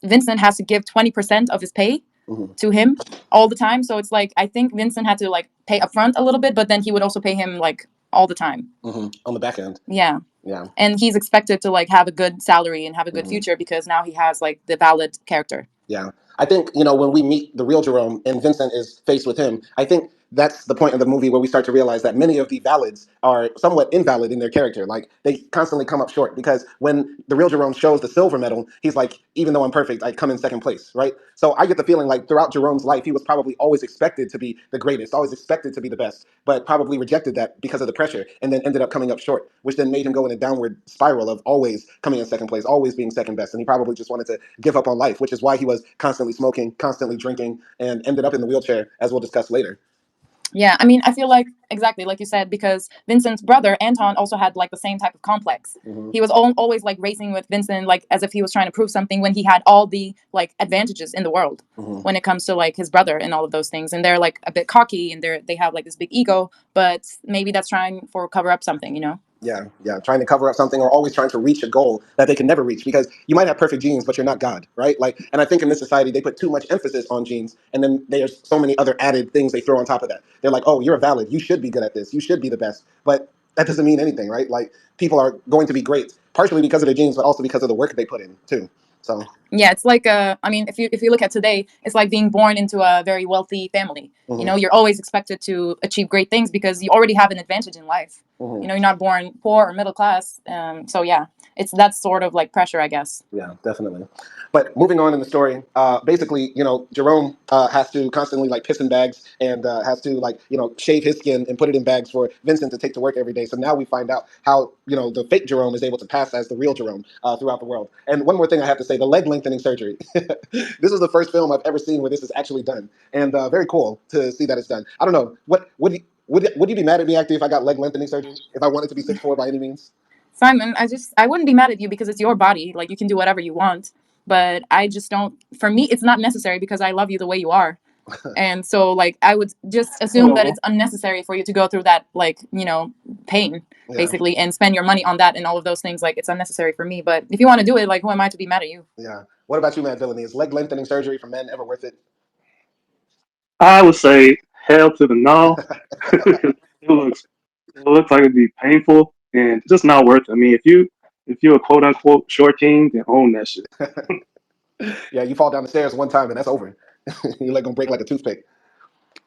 Vincent has to give 20% of his pay Hmm. to him all the time. So it's like I think Vincent had to like pay upfront a little bit, but then he would also pay him like all the time. Hmm. On the back end. Yeah. Yeah. And he's expected to like have a good salary and have a good Hmm. future because now he has like the valid character. Yeah. I think, when we meet the real Jerome and Vincent is faced with him, I think that's the point of the movie where we start to realize that many of the valids are somewhat invalid in their character. Like they constantly come up short because when the real Jerome shows the silver medal, he's like, even though I'm perfect, I come in second place, right? So I get the feeling like throughout Jerome's life, he was probably always expected to be the greatest, always expected to be the best, but probably rejected that because of the pressure and then ended up coming up short, which then made him go in a downward spiral of always coming in second place, always being second best. And he probably just wanted to give up on life, which is why he was constantly smoking, constantly drinking, and ended up in the wheelchair, as we'll discuss later. Yeah, I mean, I feel like exactly like you said, because Vincent's brother Anton also had like the same type of complex. Hmm. He was always like racing with Vincent, like as if he was trying to prove something when he had all the like advantages in the world Hmm. when it comes to like his brother and all of those things. And they're like a bit cocky and they have like this big ego, but maybe that's trying for cover up something, you know? Yeah, trying to cover up something or always trying to reach a goal that they can never reach because you might have perfect genes, but you're not God, right? Like, and I think in this society they put too much emphasis on genes, and then there's so many other added things they throw on top of that. They're like, oh, you're a valid, you should be good at this, you should be the best, but that doesn't mean anything, right? Like, people are going to be great partially because of their genes, but also because of the work they put in too. So. Yeah, it's like I mean, if you look at today, it's like being born into a very wealthy family. You Hmm. know, you're always expected to achieve great things because you already have an advantage in life. Hmm. You know, you're not born poor or middle class. So yeah, it's that sort of like pressure, I guess. Yeah, definitely. But moving on in the story, basically, Jerome has to constantly like piss in bags and has to like, shave his skin and put it in bags for Vincent to take to work every day. So now we find out how, the fake Jerome is able to pass as the real Jerome throughout the world. And one more thing I have to say, the leg lengthening surgery. This is the first film I've ever seen where this is actually done. And very cool to see that it's done. I don't know. Would you be mad at me, actually, if I got leg lengthening surgery? If I wanted to be 6'4" by any means? Simon, I wouldn't be mad at you because it's your body. Like you can do whatever you want. But I just don't. For me, it's not necessary because I love you the way you are. And so like I would just assume that Oh, it's unnecessary for you to go through that, like, pain, Yeah. basically, and spend your money on that and all of those things. Like, it's unnecessary for me, but if you want to do it, like, who am I to be mad at you? Yeah. What about you, Matt Villainy? Is leg lengthening surgery for men ever worth it? I would say hell to the no. it looks it looks like it'd be painful and just not worth it. I mean, if you're a quote unquote short king, then own that shit. Yeah, you fall down the stairs one time and that's over. Your leg gonna break like a toothpick.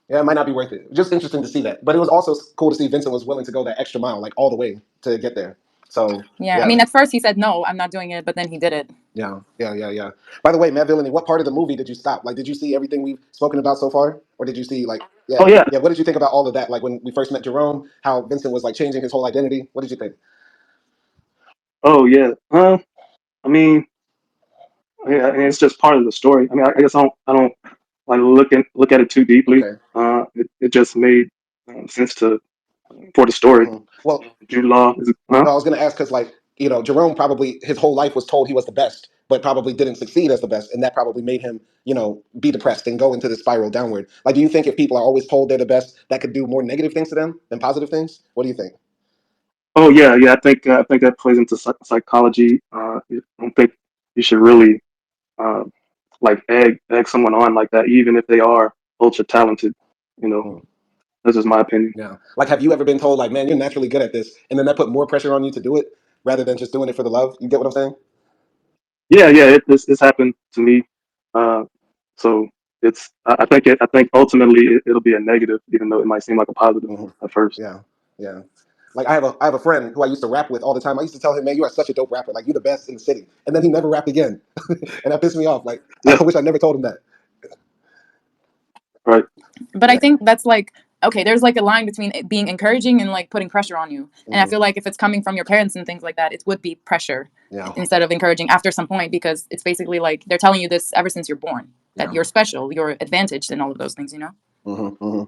Yeah, it might not be worth it. Just interesting to see that. But it was also cool to see Vincent was willing to go that extra mile, like all the way to get there. So Yeah, I yeah, mean, at first he said no, I'm not doing it, but then he did it. yeah. By the way, Matt Villainy, what part of the movie did you stop? Like, did you see everything we've spoken about so far, or did you see like, Oh yeah. yeah? What did you think about all of that? Like when we first met Jerome, how Vincent was like changing his whole identity. What did you think? Oh yeah. I mean, yeah, and it's just part of the story. I mean, I guess I don't like look at it too deeply. Okay. It just made sense to for the story. Well, Jude Law is no, I was going to ask because, like, Jerome probably his whole life was told he was the best, but probably didn't succeed as the best, and that probably made him, be depressed and go into the spiral downward. Like, do you think if people are always told they're the best, that could do more negative things to them than positive things? What do you think? Oh yeah. I think that plays into psychology. I don't think you should really uh, like egg someone on like that, even if they are ultra talented. You know, Hmm. that's just my opinion. Yeah. Like, have you ever been told, like, man, you're naturally good at this, and then that put more pressure on you to do it rather than just doing it for the love? You get what I'm saying? Yeah. It's happened to me. Uh, so I think ultimately it'll be a negative, even though it might seem like a positive Hmm. at first. Yeah. Yeah. Like I have a friend who I used to rap with all the time. I used to tell him, "Man, you are such a dope rapper. Like you're the best in the city." And then he never rapped again, and that pissed me off. Like Yeah. I wish I never told him that. Right. But I Yeah. think that's like, okay, there's like a line between it being encouraging and like putting pressure on you. And I Hmm. feel like if it's coming from your parents and things like that, it would be pressure Yeah. instead of encouraging after some point, because it's basically like they're telling you this ever since you're born, that Yeah. you're special, you're advantaged, and all of those things. Hmm. Hmm.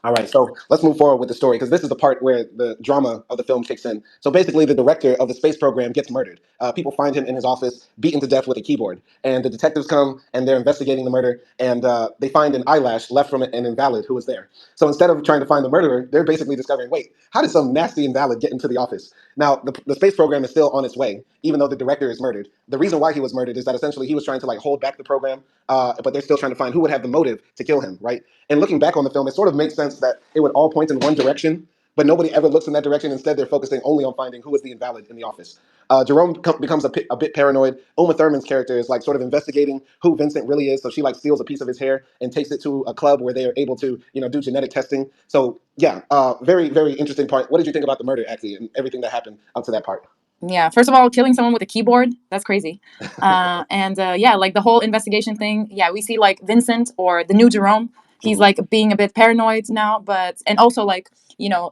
All right, so let's move forward with the story because this is the part where the drama of the film kicks in. So basically, the director of the space program gets murdered. People find him in his office, beaten to death with a keyboard. And the detectives come and they're investigating the murder, and they find an eyelash left from an invalid who was there. So instead of trying to find the murderer, they're basically discovering, wait, how did some nasty invalid get into the office? Now, the space program is still on its way, even though the director is murdered. The reason why he was murdered is that essentially he was trying to like hold back the program, but they're still trying to find who would have the motive to kill him, right? And looking back on the film, it sort of makes sense that it would all point in one direction, but nobody ever looks in that direction. Instead, they're focusing only on finding who is the invalid in the office. Jerome becomes a bit paranoid. Uma Thurman's character is like sort of investigating who Vincent really is. So she like steals a piece of his hair and takes it to a club where they are able to, do genetic testing. So yeah, very, very interesting part. What did you think about the murder, actually, and everything that happened up to that part? Yeah, first of all, killing someone with a keyboard, that's crazy. And yeah, like the whole investigation thing. Yeah, we see like Vincent, or the new Jerome. He's Mhm. like being a bit paranoid now, but, and also like,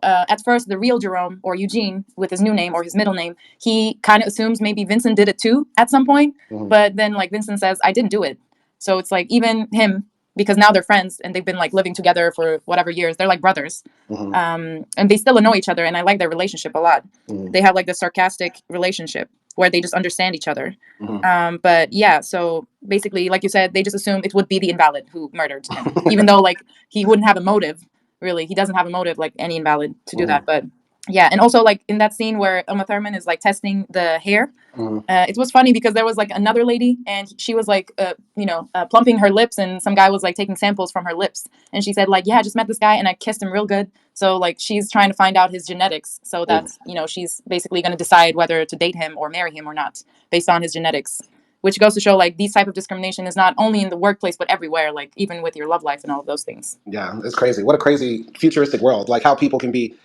at first the real Jerome, or Eugene with his new name or his middle name, he kind of assumes maybe Vincent did it too at some point. Mhm. But then like Vincent says, I didn't do it. So it's like even him, because now they're friends and they've been like living together for whatever years. They're like brothers. Mhm. And they still annoy each other, and I like their relationship a lot. Mhm. They have like the sarcastic relationship where they just understand each other. Mhm. But yeah, so basically, like you said, they just assume it would be the invalid who murdered him, even though like he wouldn't have a motive. Really, he doesn't have a motive like any invalid to do Mhm. that. But yeah, and also like in that scene where Uma Thurman is like testing the hair, Mhm. it was funny because there was like another lady, and she was like, plumping her lips, and some guy was like taking samples from her lips, and she said like, yeah, I just met this guy and I kissed him real good. So like she's trying to find out his genetics, so Mhm. that she's basically going to decide whether to date him or marry him or not based on his genetics. Which goes to show like these type of discrimination is not only in the workplace but everywhere, like even with your love life and all of those things. Yeah, it's crazy. What a crazy futuristic world. Like how people can be,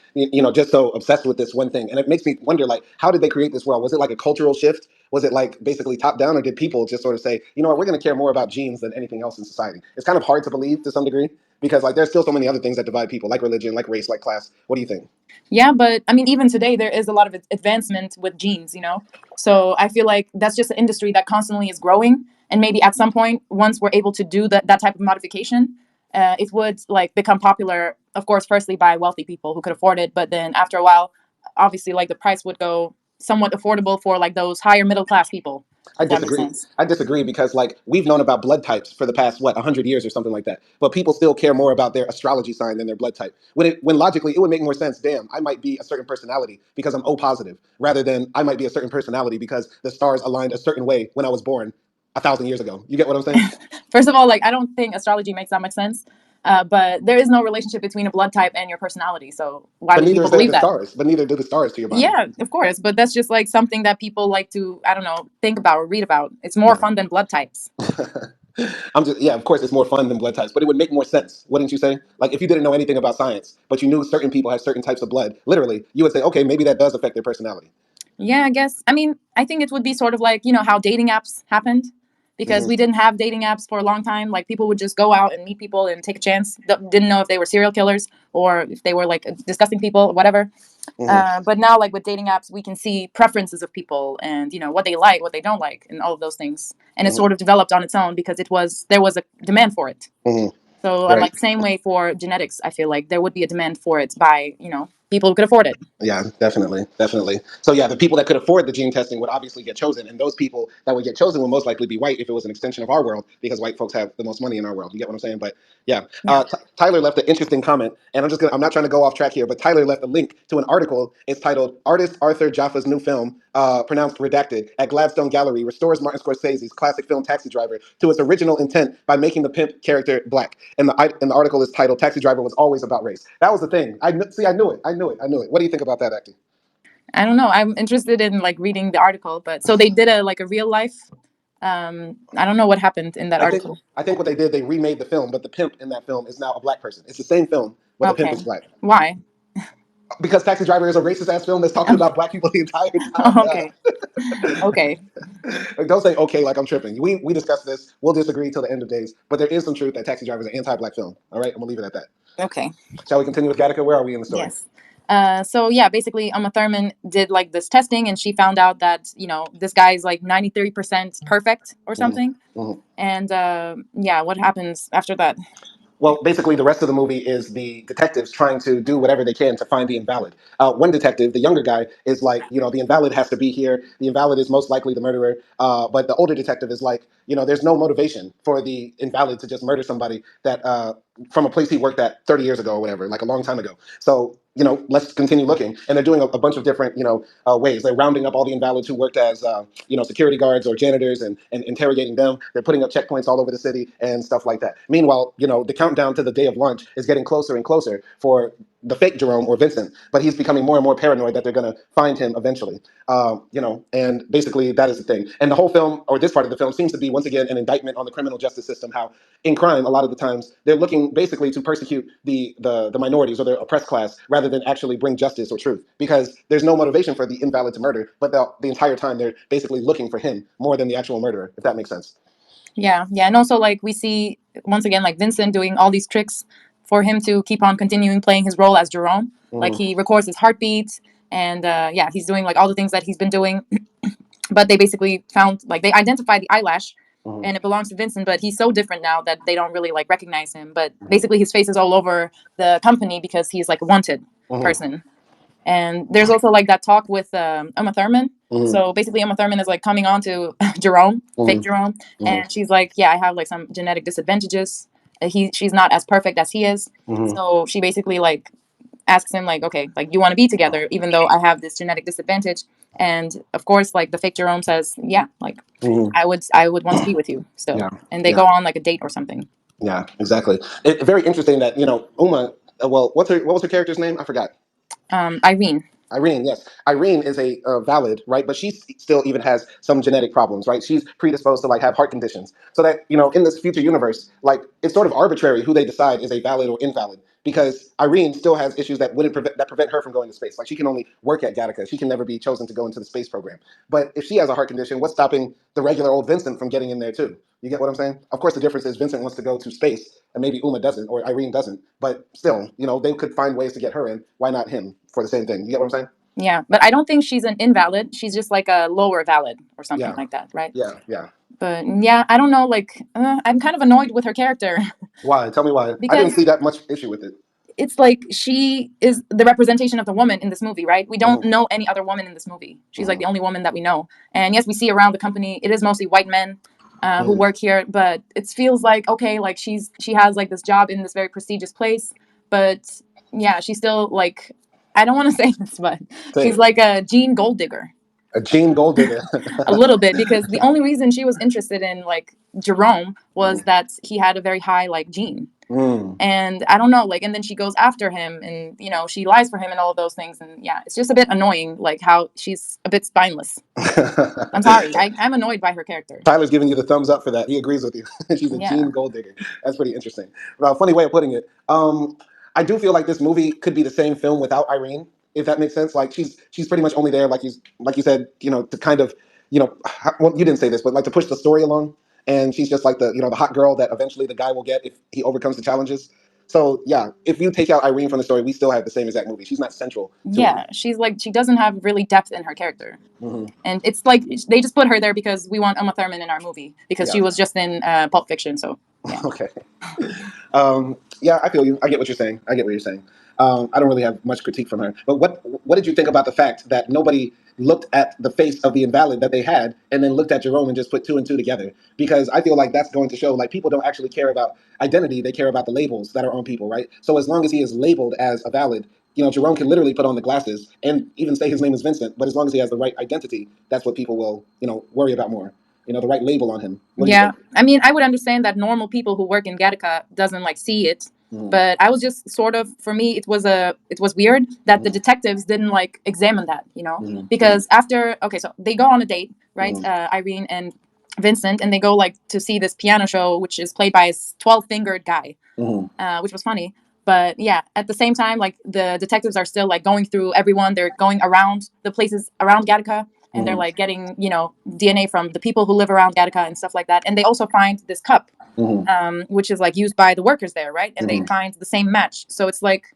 just so obsessed with this one thing. And it makes me wonder, like, how did they create this world? Was it like a cultural shift? Was it like basically top down, or did people just sort of say, you know what, we're going to care more about genes than anything else in society? It's kind of hard to believe to some degree because like there's still so many other things that divide people, like religion, like race, like class. What do you think? Yeah, but I mean, even today, there is a lot of advancement with genes. So I feel like that's just an industry that constantly is growing. And maybe at some point, once we're able to do that type of modification, it would like become popular, of course, firstly by wealthy people who could afford it. But then after a while, obviously, like the price would go somewhat affordable for like those higher middle class people. I if that makes disagree. sense. I disagree because like we've known about blood types for the past what 100 years or something like that, but people still care more about their astrology sign than their blood type. When logically it would make more sense. Damn, I might be a certain personality because I'm O positive, rather than I might be a certain personality because the stars aligned a certain way when I was born 1,000 years ago. You get what I'm saying? First of all, like I don't think astrology makes that much sense. But there is no relationship between a blood type and your personality. So why But would neither people is there believe the that? stars. But neither do the stars to your body. Yeah, of course. But that's just like something that people like to, I don't know, think about or read about. It's more Yeah. fun than blood types. I'm just yeah. Of course, it's more fun than blood types, but it would make more sense, wouldn't you say? Like if you didn't know anything about science, but you knew certain people have certain types of blood, literally, you would say, okay, maybe that does affect their personality. Yeah, I guess. I mean, I think it would be sort of like, how dating apps happened because Hmm. we didn't have dating apps for a long time. Like people would just go out and meet people and take a chance. Didn't know if they were serial killers or if they were like disgusting people, whatever. Hmm. But now, like with dating apps, we can see preferences of people and what they like, what they don't like, and all of those things. And it Hmm. sort of developed on its own because there was a demand for it. Hmm. So, and Right. like same way for genetics, I feel like there would be a demand for it by people who could afford it. Yeah, definitely, definitely. So yeah, the people that could afford the gene testing would obviously get chosen, and those people that would get chosen would most likely be white if it was an extension of our world, because white folks have the most money in our world. You get what I'm saying? But yeah, Yeah. Tyler left an interesting comment, and I'm not trying to go off track here, but Tyler left a link to an article. It's titled "Artist Arthur Jaffa's new film, pronounced redacted, at Gladstone Gallery restores Martin Scorsese's classic film Taxi Driver to its original intent by making the pimp character black." And the article is titled "Taxi Driver was always about race." That was the thing. See. I knew it. I knew it. I knew it. What do you think about that, acting? I don't know. I'm interested in like reading the article, but so they did a real life. I don't know what happened in that I think article. I think what they did, they remade the film, but the pimp in that film is now a black person. It's the same film, but the pimp Okay. is black. Why? Because Taxi Driver is a racist ass film that's talking about black people the entire time. Okay. Okay. Like, don't say okay like I'm tripping. We discussed this. We'll disagree till the end of days, but there is some truth that Taxi Driver is an anti-black film. All right, I'm gonna leave it at that. Okay. Shall we continue with Gattaca? Where are we in the story? Yes. So yeah, basically, Uma Thurman did like this testing, and she found out that this guy's like 93% perfect or Mhm. something. Mhm. And yeah, what happens after that? Well, basically, the rest of the movie is the detectives trying to do whatever they can to find the invalid. One detective, the younger guy, is like, the invalid has to be here. The invalid is most likely the murderer. But the older detective is like, there's no motivation for the invalid to just murder somebody that from a place he worked at 30 years ago or whatever, like a long time ago. So, let's continue looking. And they're doing a bunch of different, ways. They're rounding up all the invalids who worked as, security guards or janitors and interrogating them. They're putting up checkpoints all over the city and stuff like that. Meanwhile, the countdown to the day of lunch is getting closer and closer for the fake Jerome or Vincent, but he's becoming more and more paranoid that they're going to find him eventually. And basically that is the thing. And the whole film, or this part of the film, seems to be once again an indictment on the criminal justice system. How in crime, a lot of the times they're looking basically to persecute the minorities or the oppressed class rather than actually bring justice or truth, because there's no motivation for the invalid to murder, but the entire time they're basically looking for him more than the actual murderer, if that makes sense. Yeah, yeah, and also like we see once again like Vincent doing all these tricks for him to keep on continuing playing his role as Jerome. Like Mm-hmm. he records his heartbeat, and yeah, he's doing like all the things that he's been doing. But they basically found like they identified the eyelash, Mm-hmm. and it belongs to Vincent. But he's so different now that they don't really like recognize him. But basically, his face is all over the company because he's like a wanted Mm-hmm. person. And there's also like that talk with Uma Thurman. Mm-hmm. So basically, Uma Thurman is like coming on to Jerome, fake Mm-hmm. Jerome, and she's like, "Yeah, I have like some genetic disadvantages. She's not as perfect as he is." Mm-hmm. So she basically like asks him like, "Okay, like you want to be together, even though I have this genetic disadvantage." And of course, like the fake Jerome says, "Yeah, like Mm-hmm. I would want to be with you still." Yeah. And they Yeah. go on like a date or something. Yeah. Exactly. Very interesting that Uma. Well, what was her character's name? I forgot. Irene. Irene, yes. Irene is a valid, right? But she still even has some genetic problems, right? She's predisposed to like have heart conditions. So that, in this future universe, like it's sort of arbitrary who they decide is a valid or invalid, because Irene still has issues that prevent her from going to space. Like she can only work at Gattaca. She can never be chosen to go into the space program. But if she has a heart condition, what's stopping the regular old Vincent from getting in there too? You get what I'm saying? Of course, the difference is Vincent wants to go to space, and maybe Uma doesn't, or Irene doesn't. But still, they could find ways to get her in. Why not him for the same thing? You get what I'm saying? Yeah, but I don't think she's an invalid. She's just like a lower valid or something Yeah, like that, right? yeah, yeah. But yeah, I don't know. Like, I'm kind of annoyed with her character Why? Tell me why. I didn't because see that much issue with it. it's like she is the representation of the woman in this movie, right? We don't know any other woman in this movie. She's like the only woman that we know. And yes, we see around the company, it is mostly white men who work here, but it feels like, okay, like she has like this job in this very prestigious place, but yeah, she's still like, I don't want to say this, but she's like a Jean gold digger. A Jean gold digger. A little bit, because the only reason she was interested in like Jerome was that he had a very high like gene. And I don't know, like, and then she goes after him, and you know, she lies for him and all of those things, and yeah, it's just a bit annoying, like how she's a bit spineless. I'm sorry, I'm annoyed by her character. Tyler's giving you the thumbs up for that. He agrees with you. She's a Yeah. Jean gold digger. That's pretty interesting. Well, funny way of putting it. I do feel like this movie could be the same film without Irene, if that makes sense. Like she's pretty much only there, like you said, you know, to kind of, you know, well, you didn't say this, but like to push the story along. And she's just like the, you know, the hot girl that eventually the guy will get if he overcomes the challenges. So yeah, if you take out Irene from the story, we still have the same exact movie. She's not central. Yeah, she's like, she doesn't have really depth in her character. And it's like they just put her there because we want Uma Thurman in our movie, because she was just in Pulp Fiction. So yeah. Okay. Yeah, I feel you. I get what you're saying. I get what you're saying. I don't really have much critique from her. But what did you think about the fact that nobody looked at the face of the invalid that they had and then looked at Jerome and just put two and two together? Because I feel like that's going to show like people don't actually care about identity. They care about the labels that are on people, right? So as long as he is labeled as a valid, you know, Jerome can literally put on the glasses and even say his name is Vincent, but as long as he has the right identity, that's what people will, you know, worry about more. You know, the right label on him. Yeah, I mean, I would understand that normal people who work in Gattaca doesn't like see it, but I was just sort of, for me, it was weird that the detectives didn't like examine that, you know, because after, okay, so they go on a date, right, Irene and Vincent, and they go like to see this piano show, which is played by a 12-fingered guy, which was funny. But yeah, at the same time, like the detectives are still like going through everyone. They're going around the places around Gattaca, and they're like getting, you know, DNA from the people who live around Gattaca and stuff like that. And they also find this cup, which is like used by the workers there, right? And they find the same match. So it's like,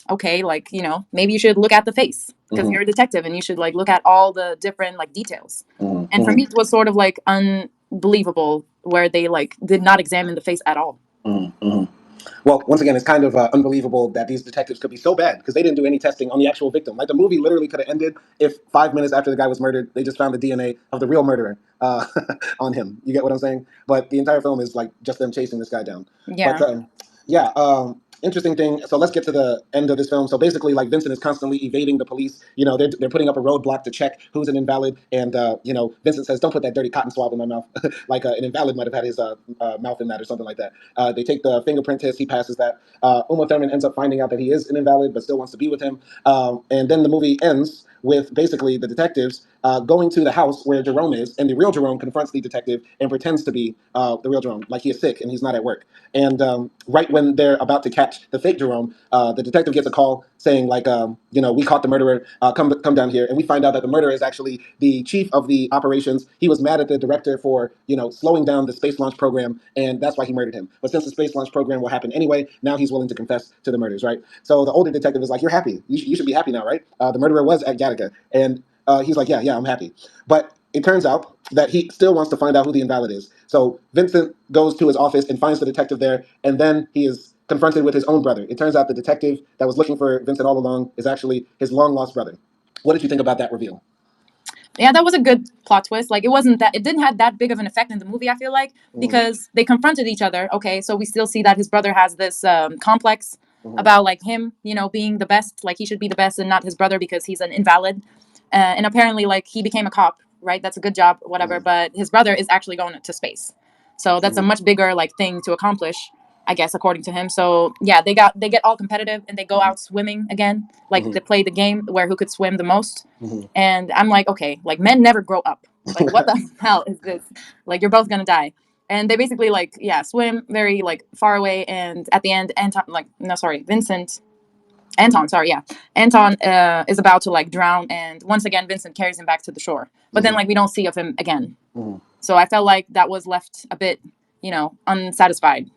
okay, like, you know, maybe you should look at the face because you're a detective and you should like look at all the different like details. And for me, it was sort of like unbelievable where they like did not examine the face at all. Well, once again, it's kind of unbelievable that these detectives could be so bad because they didn't do any testing on the actual victim. Like the movie literally could have ended if 5 minutes after the guy was murdered, they just found the DNA of the real murderer on him. You get what I'm saying? But the entire film is like just them chasing this guy down. Yeah. But yeah, interesting thing. So let's get to the end of this film. So basically, like Vincent is constantly evading the police. You know, they're putting up a roadblock to check who's an invalid, and you know, Vincent says, "Don't put that dirty cotton swab in my mouth." Like an invalid might have had his mouth in that or something like that. They take the fingerprint test. He passes that. Uma Thurman ends up finding out that he is an invalid, but still wants to be with him. And then the movie ends with basically the detectives going to the house where Jerome is, and the real Jerome confronts the detective and pretends to be the real Jerome, like he is sick and he's not at work. And right when they're about to catch the fake Jerome, the detective gets a call saying, like, you know, we caught the murderer. Come down here. And we find out that the murderer is actually the chief of the operations. He was mad at the director for, you know, slowing down the space launch program, and that's why he murdered him. But since the space launch program will happen anyway, now he's willing to confess to the murders, right? So the older detective is like, "You're happy. You should be happy now, right? The murderer was at Gattaca." And he's like, yeah, I'm happy. But it turns out that he still wants to find out who the invalid is. So Vincent goes to his office and finds the detective there, and then he is confronted with his own brother. It turns out the detective that was looking for Vincent all along is actually his long-lost brother. What did you think about that reveal? Yeah, that was a good plot twist. Like it didn't have that big of an effect in the movie, I feel like, because they confronted each other. Okay, so we still see that his brother has this complex about like him, you know, being the best, like he should be the best and not his brother because he's an invalid. And apparently like he became a cop, right? That's a good job, whatever. But his brother is actually going to space. So that's a much bigger like thing to accomplish, I guess, according to him. So yeah, they get all competitive and they go out swimming again. Like they play the game where who could swim the most. And I'm like, okay, like men never grow up. Like what the hell is this? Like you're both gonna die. And they basically like, yeah, swim very like far away. And at the end, Anton is about to like drown, and once again Vincent carries him back to the shore. But then like we don't see of him again. So I felt like that was left a bit, you know, unsatisfied.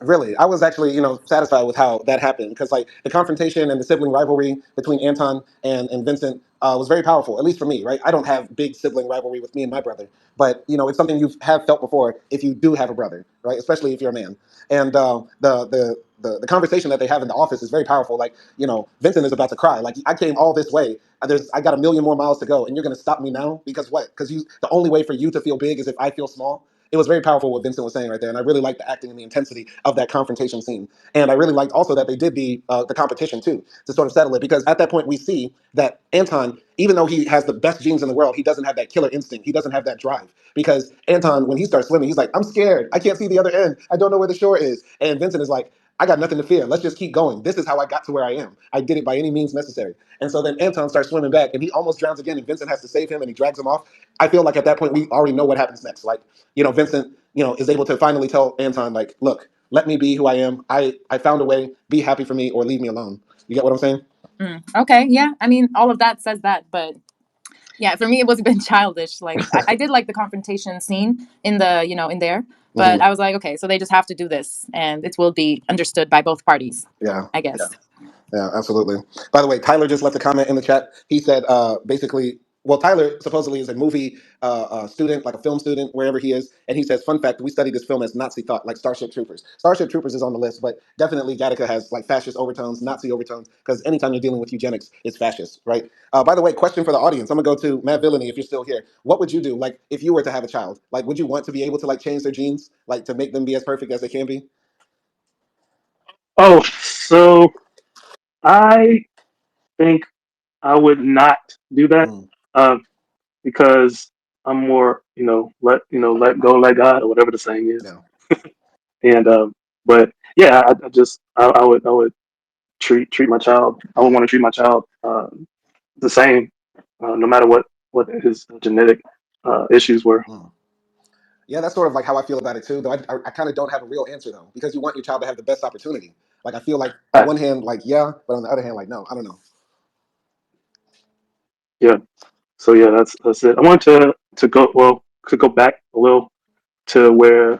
Really, I was actually, you know, satisfied with how that happened because, like, the confrontation and the sibling rivalry between Anton and Vincent was very powerful, at least for me, right? I don't have big sibling rivalry with me and my brother, but you know, it's something you have felt before if you do have a brother, right? Especially if you're a man. And the conversation that they have in the office is very powerful. Like, Vincent is about to cry. Like, I came all this way. I got a million more miles to go, and you're going to stop me now because what? Because the only way for you to feel big is if I feel small. It was very powerful what Vincent was saying right there, and I really liked the acting and the intensity of that confrontation scene. And I really liked also that they did the competition too to sort of settle it, because at that point we see that Anton, even though he has the best genes in the world, he doesn't have that killer instinct. He doesn't have that drive, because Anton, when he starts swimming, he's like, I'm scared. I can't see the other end. I don't know where the shore is. And Vincent is like, I got nothing to fear. Let's just keep going. This is how I got to where I am. I did it by any means necessary. And so then Anton starts swimming back, and he almost drowns again, and Vincent has to save him, and he drags him off. I feel like at that point we already know what happens next. Like, Vincent, is able to finally tell Anton, like, look, let me be who I am. I found a way. Be happy for me or leave me alone. You get what I'm saying? Okay, yeah. I mean, all of that says that, but yeah, for me it was a bit childish. Like, I did like the confrontation scene in the in there, but I was like, okay, so they just have to do this, and it will be understood by both parties. Yeah. I guess. Yeah, absolutely. By the way, Tyler just left a comment in the chat. He said, basically, well, Tyler supposedly is a movie student, like a film student, wherever he is. And he says, fun fact, we study this film as Nazi thought, like Starship Troopers. Starship Troopers is on the list, but definitely Gattaca has like fascist overtones, Nazi overtones, because anytime you're dealing with eugenics, it's fascist, right? By the way, question for the audience. I'm going to go to Matt Villani if you're still here. What would you do, like, if you were to have a child? Like, would you want to be able to, like, change their genes, like, to make them be as perfect as they can be? Oh, so I think I would not do that, Mm, uh, because I'm more, let go, let God, or whatever the saying is. yeah. And but yeah, I would treat my child. I would want to treat my child the same, no matter what his genetic issues were. Mm. Yeah, that's sort of like how I feel about it too. Though I kind of don't have a real answer though, because you want your child to have the best opportunity. Like I feel like on one hand, like yeah, but on the other hand, like no, I don't know. Yeah. So yeah, that's it. I wanted to go back a little to where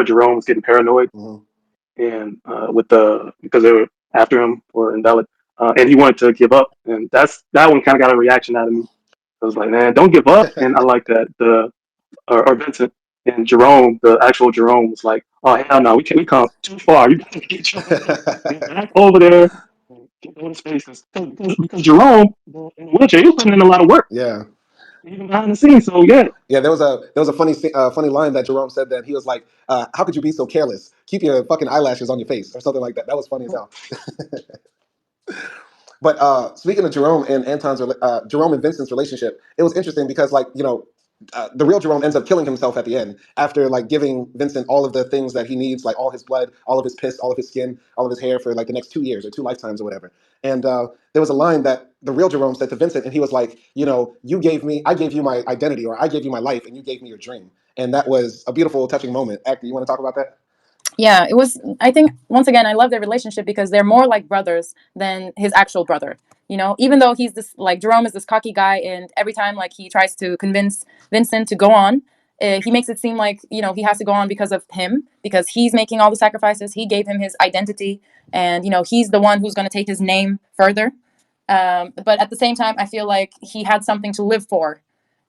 Jerome was getting paranoid, Hmm. and with because they were after him for invalid, and he wanted to give up, and that one kind of got a reaction out of me. I was like, man, don't give up, and I like that or Vincent and Jerome, the actual Jerome was like, oh hell no, we come too far. You gotta get your get back over there. And get those spaces because Jerome in the wheelchair, he was putting in a lot of work Yeah, even behind the scenes. So yeah, yeah. There was a funny line that Jerome said that he was like, "How could you be so careless? Keep your fucking eyelashes on your face," or something like that. That was funny as hell. But speaking of Jerome and Jerome and Vincent's relationship, it was interesting because, like, the real Jerome ends up killing himself at the end after like giving Vincent all of the things that he needs, like all his blood, all of his piss, all of his skin, all of his hair for like the next 2 years or two lifetimes or whatever. And there was a line that the real Jerome said to Vincent, and he was like, I gave you my identity, or I gave you my life, and you gave me your dream. And that was a beautiful, touching moment. Actor, you want to talk about that? Yeah, it was. I think once again, I love their relationship because they're more like brothers than his actual brother. Even though he's this, like, Jerome is this cocky guy, and every time, like, he tries to convince Vincent to go on, he makes it seem like he has to go on because of him, because he's making all the sacrifices. He gave him his identity, and he's the one who's going to take his name further. But at the same time, I feel like he had something to live for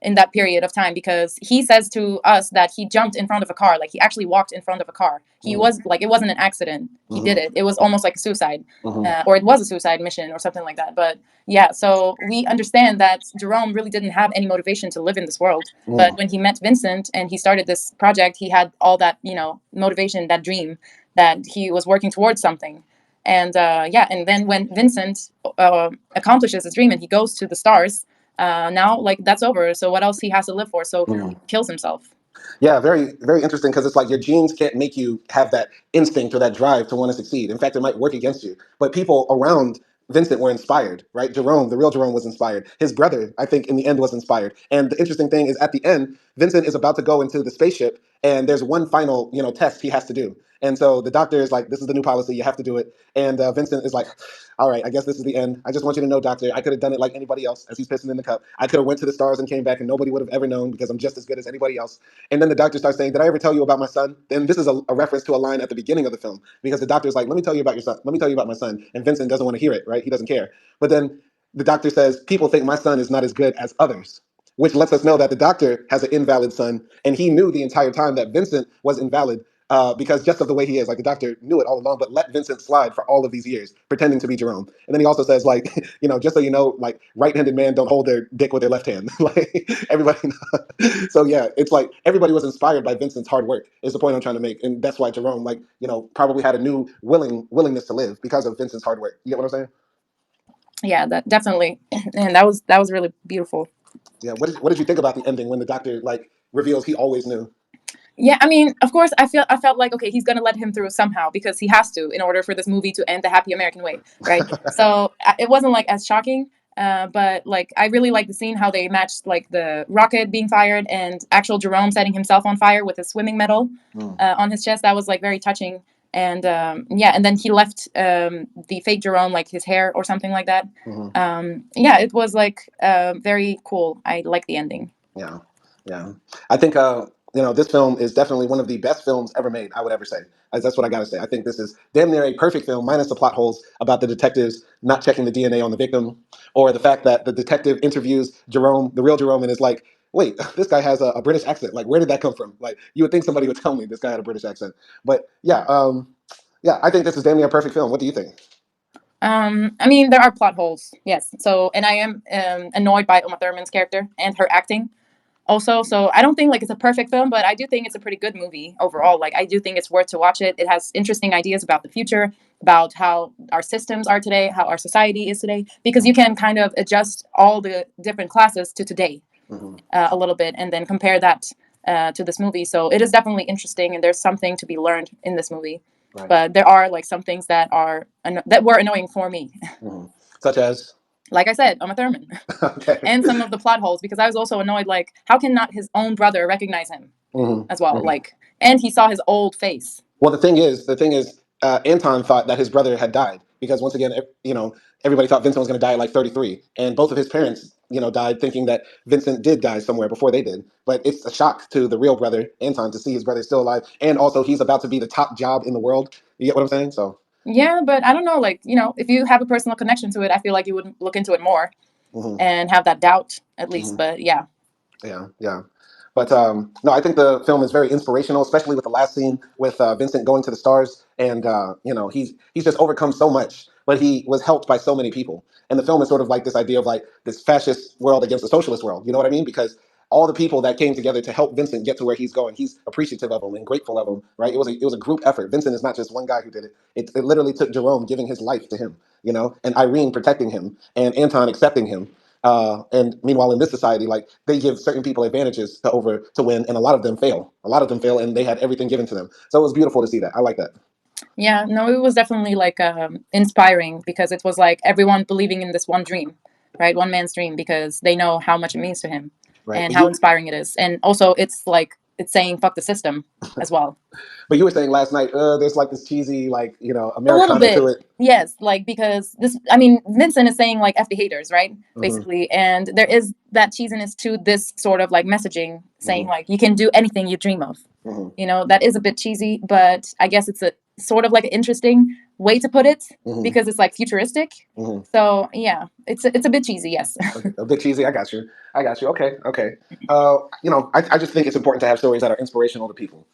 in that period of time, because he says to us that he jumped in front of a car, like he actually walked in front of a car. He Mm-hmm. was like, it wasn't an accident. He did Mm-hmm. it. It was almost like a suicide, Mm-hmm. or it was a suicide mission or something like that. But yeah, so we understand that Jerome really didn't have any motivation to live in this world. But when he met Vincent and he started this project, he had all that motivation, that dream, that he was working towards something. And yeah, and then when Vincent accomplishes his dream and he goes to the stars, now, like, that's over. So what else he has to live for? So he Mm-hmm. kills himself. Yeah, very, very interesting, because it's like your genes can't make you have that instinct or that drive to want to succeed. In fact, it might work against you. But people around Vincent were inspired, right? Jerome, the real Jerome, was inspired. His brother, I think, in the end was inspired. And the interesting thing is, at the end, Vincent is about to go into the spaceship, and there's one final, test he has to do. And so the doctor is like, "This is the new policy. You have to do it." And Vincent is like, "All right, I guess this is the end. I just want you to know, doctor, I could have done it like anybody else." As he's pissing in the cup, I could have went to the stars and came back, and nobody would have ever known, because I'm just as good as anybody else. And then the doctor starts saying, "Did I ever tell you about my son?" Then this is a reference to a line at the beginning of the film, because the doctor's like, "Let me tell you about your son. Let me tell you about my son." And Vincent doesn't want to hear it, right? He doesn't care. But then the doctor says, "People think my son is not as good as others," which lets us know that the doctor has an invalid son, and he knew the entire time that Vincent was invalid. because just of the way he is. Like the doctor knew it all along, but let Vincent slide for all of these years, pretending to be Jerome. And then he also says, like, just so you know, like right-handed men don't hold their dick with their left hand. Like everybody. So yeah, it's like everybody was inspired by Vincent's hard work. Is the point I'm trying to make, and that's why Jerome, like, probably had a new willingness to live because of Vincent's hard work. You get what I'm saying? Yeah, that definitely, and that was really beautiful. Yeah. What did you think about the ending when the doctor like reveals he always knew? Yeah, I mean, of course, I felt like, okay, he's gonna let him through somehow because he has to in order for this movie to end the happy American way, right? So it wasn't like as shocking, but like I really like the scene how they matched like the rocket being fired and actual Jerome setting himself on fire with a swimming medal on his chest. That was like very touching, and yeah, and then he left the fake Jerome like his hair or something like that. Yeah, it was like very cool. I like the ending. Yeah, yeah. I think this film is definitely one of the best films ever made. I would ever say. That's what I gotta say. I think this is damn near a perfect film, minus the plot holes about the detectives not checking the DNA on the victim, or the fact that the detective interviews Jerome, the real Jerome, and is like, "Wait, this guy has a British accent. Like, where did that come from? Like, you would think somebody would tell me this guy had a British accent." But yeah, yeah. I think this is damn near a perfect film. What do you think? I mean, there are plot holes, yes. So, and I am annoyed by Uma Thurman's character and her acting also. So, I don't think like it's a perfect film, but I do think it's a pretty good movie overall. Like, I do think it's worth to watch it. It has interesting ideas about the future, about how our systems are today, how our society is today, because you can kind of adjust all the different classes to today a little bit, and then compare that to this movie. So, it is definitely interesting, and there's something to be learned in this movie. Right. But there are like some things that were annoying for me. Such as, Like I said, Uma Thurman, okay, and some of the plot holes because I was also annoyed. Like, how can not his own brother recognize him as well? Like, and he saw his old face. Well, the thing is, Anton thought that his brother had died because once again, everybody thought Vincent was going to die at like 33, and both of his parents, died thinking that Vincent did die somewhere before they did. But it's a shock to the real brother Anton to see his brother still alive, and also he's about to be the top job in the world. You get what I'm saying? So Yeah, but I don't know. Like, if you have a personal connection to it, I feel like you would look into it more and have that doubt at least. But yeah. yeah, yeah. But no, I think the film is very inspirational, especially with the last scene with Vincent going to the stars, and he's just overcome so much, but he was helped by so many people. And the film is sort of like this idea of like this fascist world against a socialist world. You know what I mean? Because all the people that came together to help Vincent get to where he's going, he's appreciative of them and grateful of them. Right? It was a group effort. Vincent is not just one guy who did it. It literally took Jerome giving his life to him, and Irene protecting him, and Anton accepting him. And meanwhile, in this society, like they give certain people advantages to win, and a lot of them fail. A lot of them fail, and they had everything given to them. So it was beautiful to see that. I like that. Yeah, no, it was definitely like inspiring because it was like everyone believing in this one dream, right? One man's dream because they know how much it means to him Right. and how inspiring it is. And also, it's like it's saying fuck the system as well. But you were saying last night, there's like this cheesy, like A little Americana to bit, it. yes, like because this, I mean, Vincent is saying like F the haters, right? Hmm. Basically, and there is that cheesiness to this sort of like messaging saying Hmm. like you can do anything you dream of. Hmm. That is a bit cheesy, but I guess it's a sort of like an interesting way to put it Hmm. because it's like futuristic. Hmm. So yeah, it's a bit cheesy, yes. A bit cheesy. I got you. I got you. Okay. Okay. I just think it's important to have stories that are inspirational to people,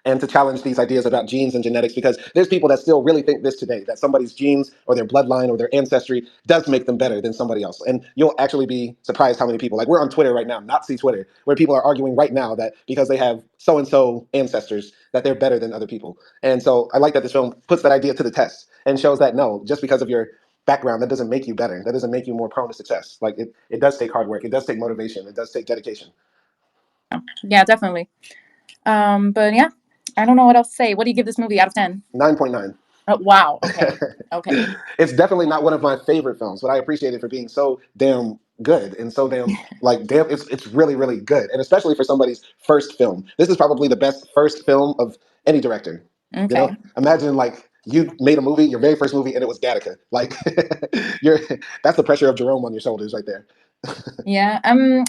and to challenge these ideas about genes and genetics because there's people that still really think this today, that somebody's genes or their bloodline or their ancestry does make them better than somebody else. And you'll actually be surprised how many people, like we're on Twitter right now, Nazi Twitter, where people are arguing right now that because they have so and so ancestors, that they're better than other people. And so I like that this film puts that idea to the test and shows that no, just because of your background, that doesn't make you better. That doesn't make you more prone to success. Like it does take hard work. It does take motivation. It does take dedication. Yeah, definitely. But yeah, I don't know what else to say. What do you give this movie out of 10? 9.9. Oh, wow. Okay. Okay. It's definitely not one of my favorite films, but I appreciate it for being so damn good and so damn damn. It's really really good, and especially for somebody's first film. This is probably the best first film of any director. Okay. Imagine like you made a movie, your very first movie, and it was Gattaca. Like you're that's the pressure of Jerome on your shoulders right there. Yeah.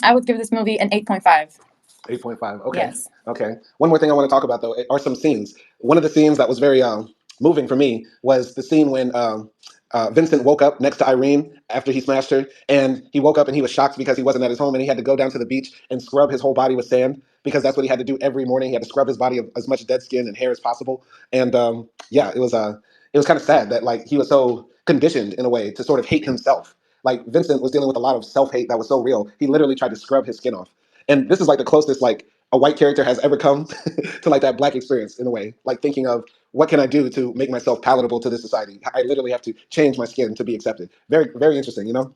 I would give this movie an 8.5. 8.5. Okay. Yes. Okay. One more thing I want to talk about though are some scenes. One of the scenes that was very moving for me was the scene when Vincent woke up next to Irene after he smashed her, and he woke up and he was shocked because he wasn't at his home and he had to go down to the beach and scrub his whole body with sand because that's what he had to do every morning. He had to scrub his body of as much dead skin and hair as possible. And yeah, it was kind of sad that like he was so conditioned in a way to sort of hate himself. Like Vincent was dealing with a lot of self hate that was so real. He literally tried to scrub his skin off. And this is like the closest like a white character has ever come to like that black experience in a way. Like thinking of what can I do to make myself palatable to this society? I literally have to change my skin to be accepted. Very, very interesting, you know?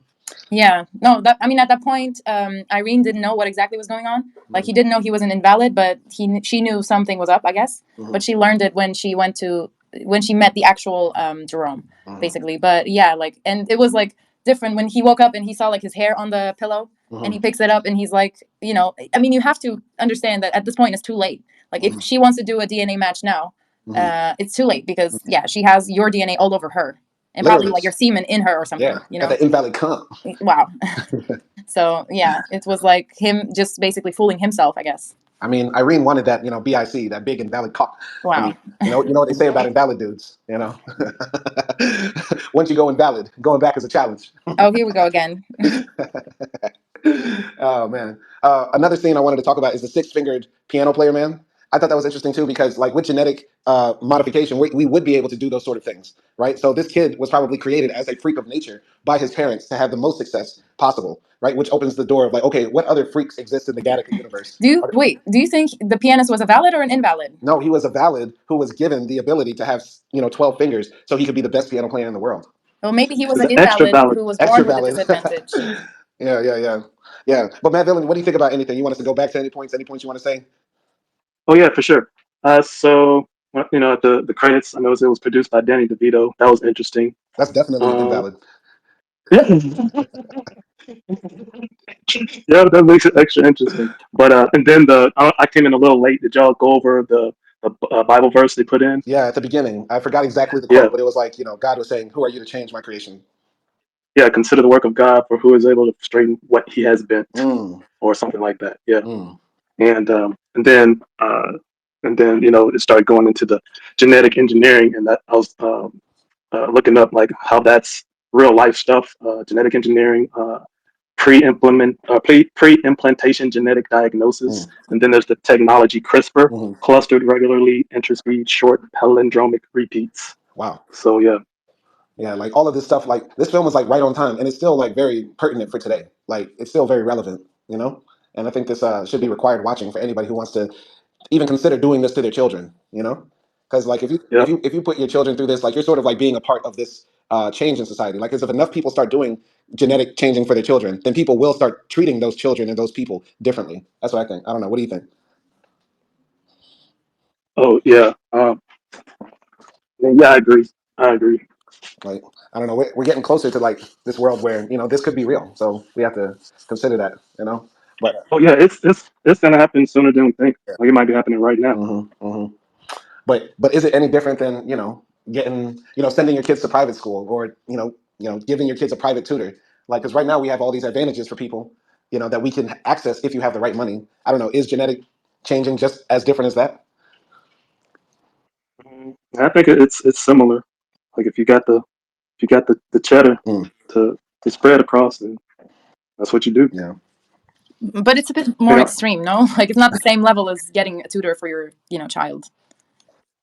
Yeah, no, that I mean, at that point, Irene didn't know what exactly was going on. Like, he didn't know he was an invalid, but she knew something was up, I guess. But she learned it when she met the actual Jerome, basically. But yeah, like, and it was like different when he woke up and he saw like his hair on the pillow, and he picks it up and he's like, I mean, you have to understand that at this point it's too late. Like, if she wants to do a DNA match now, it's too late because yeah, she has your DNA all over her and probably Literally. like your semen in her or Yeah. something. Got that invalid cum. Wow. So yeah, it was like him just basically fooling himself, I guess. I mean, Irene wanted that, BIC, that big invalid cock. I Wow. mean, you know what they say about invalid dudes, you know? Once you go invalid, going back is a challenge. Oh, here we go again. Oh man. Another scene I wanted to talk about is the six-fingered piano player man. I thought that was interesting too because like with genetic modification, we would be able to do those sort of things, right? So this kid was probably created as a freak of nature by his parents to have the most success possible, right? Which opens the door of like, okay, what other freaks exist in the Gattaca universe? Do you think the pianist was a valid or an invalid? No, he was a valid who was given the ability to have 12 fingers so he could be the best piano player in the world. Well, maybe he was It's an an extra invalid valid. who was Extra born with a valid. disadvantage. Yeah. But Matt Villain, what do you think about anything? You want us to go back to any points? Any points you want to say? Oh yeah, for sure. So at the credits, I know it was produced by Danny DeVito. That was interesting. That's definitely Uh, invalid. yeah, yeah, that makes it extra interesting. But and then I came in a little late. Did y'all go over the Bible verse they put in? Yeah, at the beginning, I forgot exactly the Yeah, quote, but it was like, God was saying, "Who are you to change my creation?" yeah. Consider the work of God, for who is able to straighten what He has bent, Mm, or something like that. Yeah, mm, and um, and then uh, and then it started going into the genetic engineering, and that I was looking up like how that's real life stuff, genetic engineering, pre-implantation genetic diagnosis, mm, and then there's the technology CRISPR, mm. clustered regularly interspeed short palindromic repeats. Wow. So yeah. Yeah, like all of this stuff, like this film was like right on time, and it's still like very pertinent for today. Like it's still very relevant, you know. And I think this should be required watching for anybody who wants to even consider doing this to their children, you know. Because like if you if Yeah. you if you put your children through this, like you're sort of like being a part of this change in society. Like, 'cause if enough people start doing genetic changing for their children, then people will start treating those children and those people differently. That's what I think. I don't know. What do you think? Oh yeah. Yeah, I agree. I agree. Like, I don't know. We're getting closer to like this world where this could be real. So we have to consider that, you know. But Oh yeah, it's gonna happen sooner than we think. Like it might be happening right now. hmm but is it any different than getting sending your kids to private school or giving your kids a private tutor? Like, because right now we have all these advantages for people that we can access if you have the right money. I don't know. Is genetic changing just as different as that? I think it's similar. Like if you got the cheddar Mm, to spread across, then that's what you do. yeah. But it's a bit You more know, extreme, no? Like, it's not the same level as getting a tutor for your, child.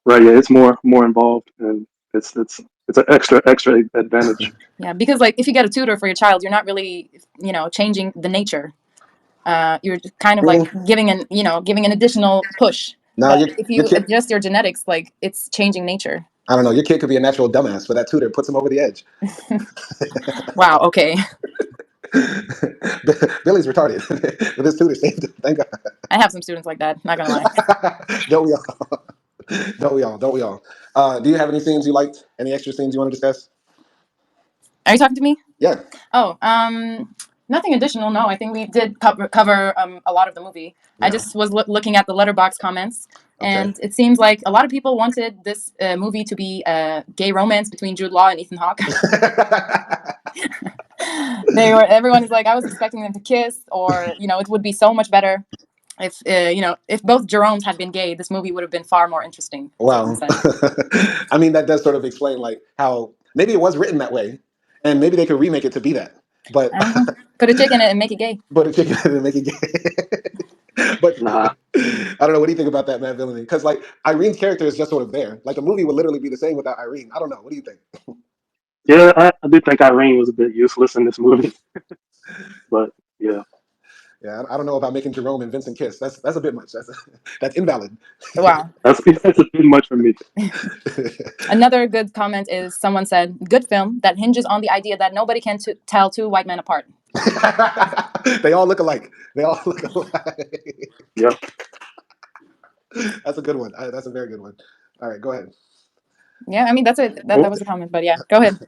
right? Yeah, it's more involved, and it's an extra advantage. Yeah, because like if you get a tutor for your child, you're not really, changing the nature. You're just kind of like Mm, giving an additional push. now But your if your you kid. adjust your genetics, like it's changing nature. I don't know. Your kid could be a natural dumbass, but that tutor puts him over the edge. Wow. Okay. Billy's retarded, but this tutor saved him. Thank God. I have some students like that. Not gonna lie. Don't we all? Don't we all? Don't we all? Do you have any scenes you liked? Any extra scenes you want to discuss? Are you talking to me? Yeah. Oh, nothing additional. No, I think we did cover a lot of the movie. I Yeah. just was looking at the letterbox comments, Okay. and it seems like a lot of people wanted this movie to be a gay romance between Jude Law and Ethan Hawke. Everyone is like, I was expecting them to kiss, or it would be so much better if both Jeromes had been gay. This movie would have been far more interesting. Someone Wow. said. I mean, that does sort of explain like how maybe it was written that way, and maybe they could remake it to be that. But Put a chick in it and make it gay. but a chicken didn't make it gay. But Nah. I don't know. What do you think about that, Matt Villainy? Because like Irene's character is just sort of there. Like the movie would literally be the same without Irene. I don't know. What do you think? Yeah, I do think Irene was a bit useless in this movie, but yeah, Yeah, I don't know about making Jerome and Vincent kiss. That's a bit much. That's invalid. Wow. that's a bit much for me. Another good comment is someone said, "Good film that hinges on the idea that nobody can tell two white men apart." They all look alike. They all look alike. Yep. That's a good one. That's a very good one. All right, go ahead. Yeah, I mean that's it. That Oh, was a comment, but yeah, go ahead.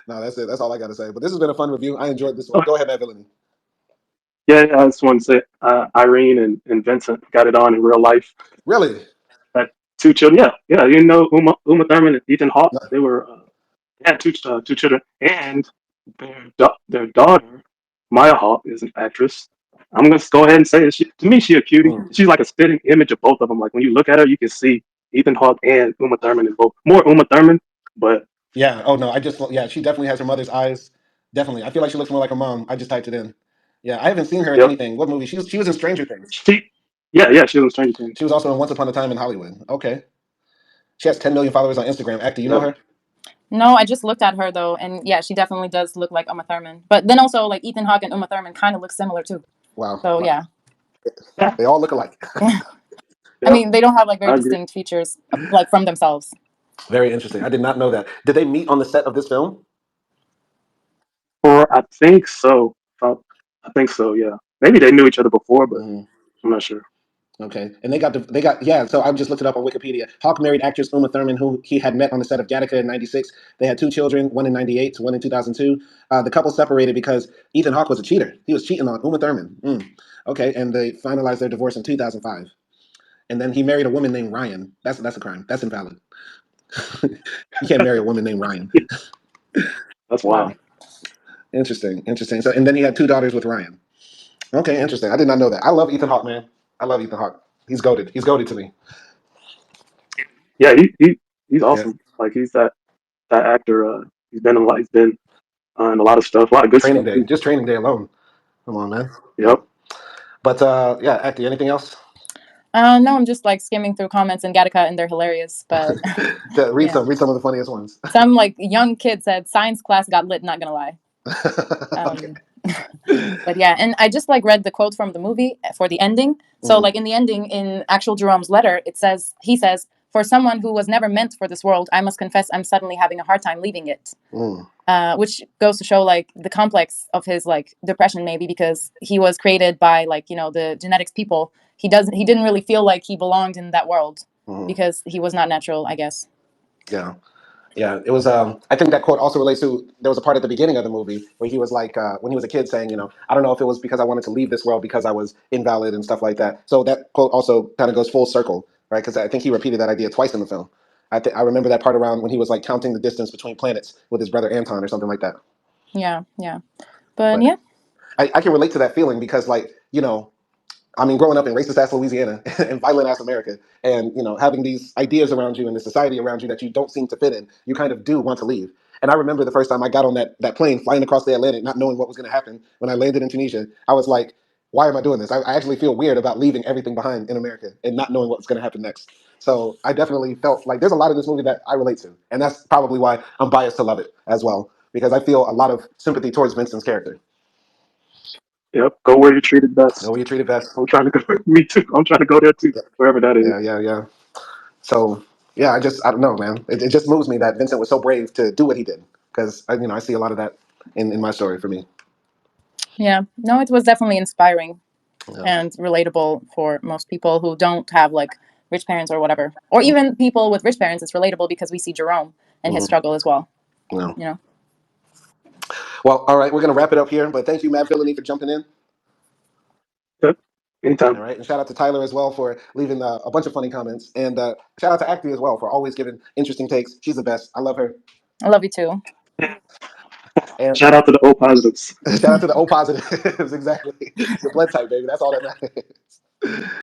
No, that's it. That's all I got to say. But this has been a fun review. I enjoyed this one. oh, Go ahead, Matt Villainy. yeah, I just want to say Irene and Vincent got it on in real life. Really? Had two children. Yeah, yeah. You know Uma Thurman and Ethan Hawke. No. They were had two children, and their daughter Maya Hawke is an actress. I'm gonna go ahead and say it. To me, she a cutie. Mm. She's like a spitting image of both of them. Like when you look at her, you can see Ethan Hawke and Uma Thurman in both. More Uma Thurman, but Yeah. Oh no. Yeah. She definitely has her mother's eyes. Definitely. I feel like she looks more like her mom. I just typed it in. Yeah. I haven't seen her in yep. anything. What movie? She was in Stranger Things. She, yeah, she was in Stranger Things. She was also in Once Upon a Time in Hollywood. Okay. She has 10 million followers on Instagram. Act, do you know Yep. her? No, I just looked at her though, and yeah, she definitely does look like Uma Thurman. But then also like Ethan Hawke and Uma Thurman kind of look similar too. Wow. So Wow. yeah, They all look alike. I Yep. mean they don't have like very I agree. distinct features like from themselves. Very interesting. I did not know that. Did they meet on the set of this film? Or I think so. I think so. Yeah. Maybe they knew each other before, but Mhm. I'm not sure. Okay, and they got yeah. So I just looked it up on Wikipedia. Hawk married actress Uma Thurman, who he had met on the set of Gattaca in '96. They had two children, one in '98, one in 2002. The couple separated because Ethan Hawke was a cheater. He was cheating on Uma Thurman. Okay, and they finalized their divorce in 2005. And then he married a woman named Ryan. That's a crime. That's invalid. You can't marry a woman named Ryan. That's Wow. wild. Interesting, interesting. So and then he had two daughters with Ryan. Okay, interesting. I did not know that. I love Ethan Hawke, man. I love Ethan Hawke. He's goaded. He's goaded to me. Yeah, he's Yeah. awesome. Like he's that actor. He's been in a lot. He's been in a lot of stuff. A lot of good Training stuff Day. too. Just Training Day alone. Come on, man. Yep. But yeah, Acty, anything else? No, I'm just like skimming through comments in Gattaca and they're hilarious. But read yeah, some of the funniest ones. some like young kid said science class got lit. Not gonna lie. Okay. Um, but yeah, and I just like read the quote from the movie for the ending. So Mm, like in the ending, in actual Jerome's letter, he says, "For someone who was never meant for this world, I must confess I'm suddenly having a hard time leaving it." mm, Which goes to show like the complex of his like depression, maybe because he was created by like the genetics people. He didn't really feel like he belonged in that world mm. because he was not natural, I guess. Yeah. Yeah, it was. I think that quote also relates to. There was a part at the beginning of the movie where he was like, when he was a kid, saying, I don't know if it was because I wanted to leave this world because I was invalid and stuff like that. So that quote also kind of goes full circle, right? Because I think he repeated that idea twice in the film. I remember that part around when he was like counting the distance between planets with his brother Anton or something like that. Yeah, yeah. But But yeah, I can relate to that feeling because, like, I mean, growing up in racist ass Louisiana and violent ass America, and having these ideas around you and the society around you that you don't seem to fit in, you kind of do want to leave. And I remember the first time I got on that plane flying across the Atlantic, not knowing what was going to happen. When I landed in Tunisia, I was like, "Why am I doing this?" I actually feel weird about leaving everything behind in America and not knowing what's going to happen next. So I definitely felt like there's a lot of this movie that I relate to, and that's probably why I'm biased to love it as well because I feel a lot of sympathy towards Vincent's character. Yep. Go where you're treated Know where best. you treated best. I'm trying to go. Me too. I'm trying to go there too. Wherever that is. Yeah, yeah, yeah. So yeah, I don't know, man. It just moves me that Vincent was so brave to do what he did because I see a lot of that in my story for me. yeah. No, it was definitely inspiring Yeah. and relatable for most people who don't have like rich parents or whatever, or even people with rich parents. It's relatable because we see Jerome and his Hmm. struggle as well. Yeah. You know. Well, all right, we're gonna wrap it up here, but thank you, Matt Villainy, for jumping in. Yep. All Anytime. right, and shout out to Tyler as well for leaving a bunch of funny comments, and shout out to Acti as well for always giving interesting takes. She's the best. I love her. I love you too. And Shout out to the O positives. shout out to the O positives. Exactly. Your blood type, baby. That's all that matters.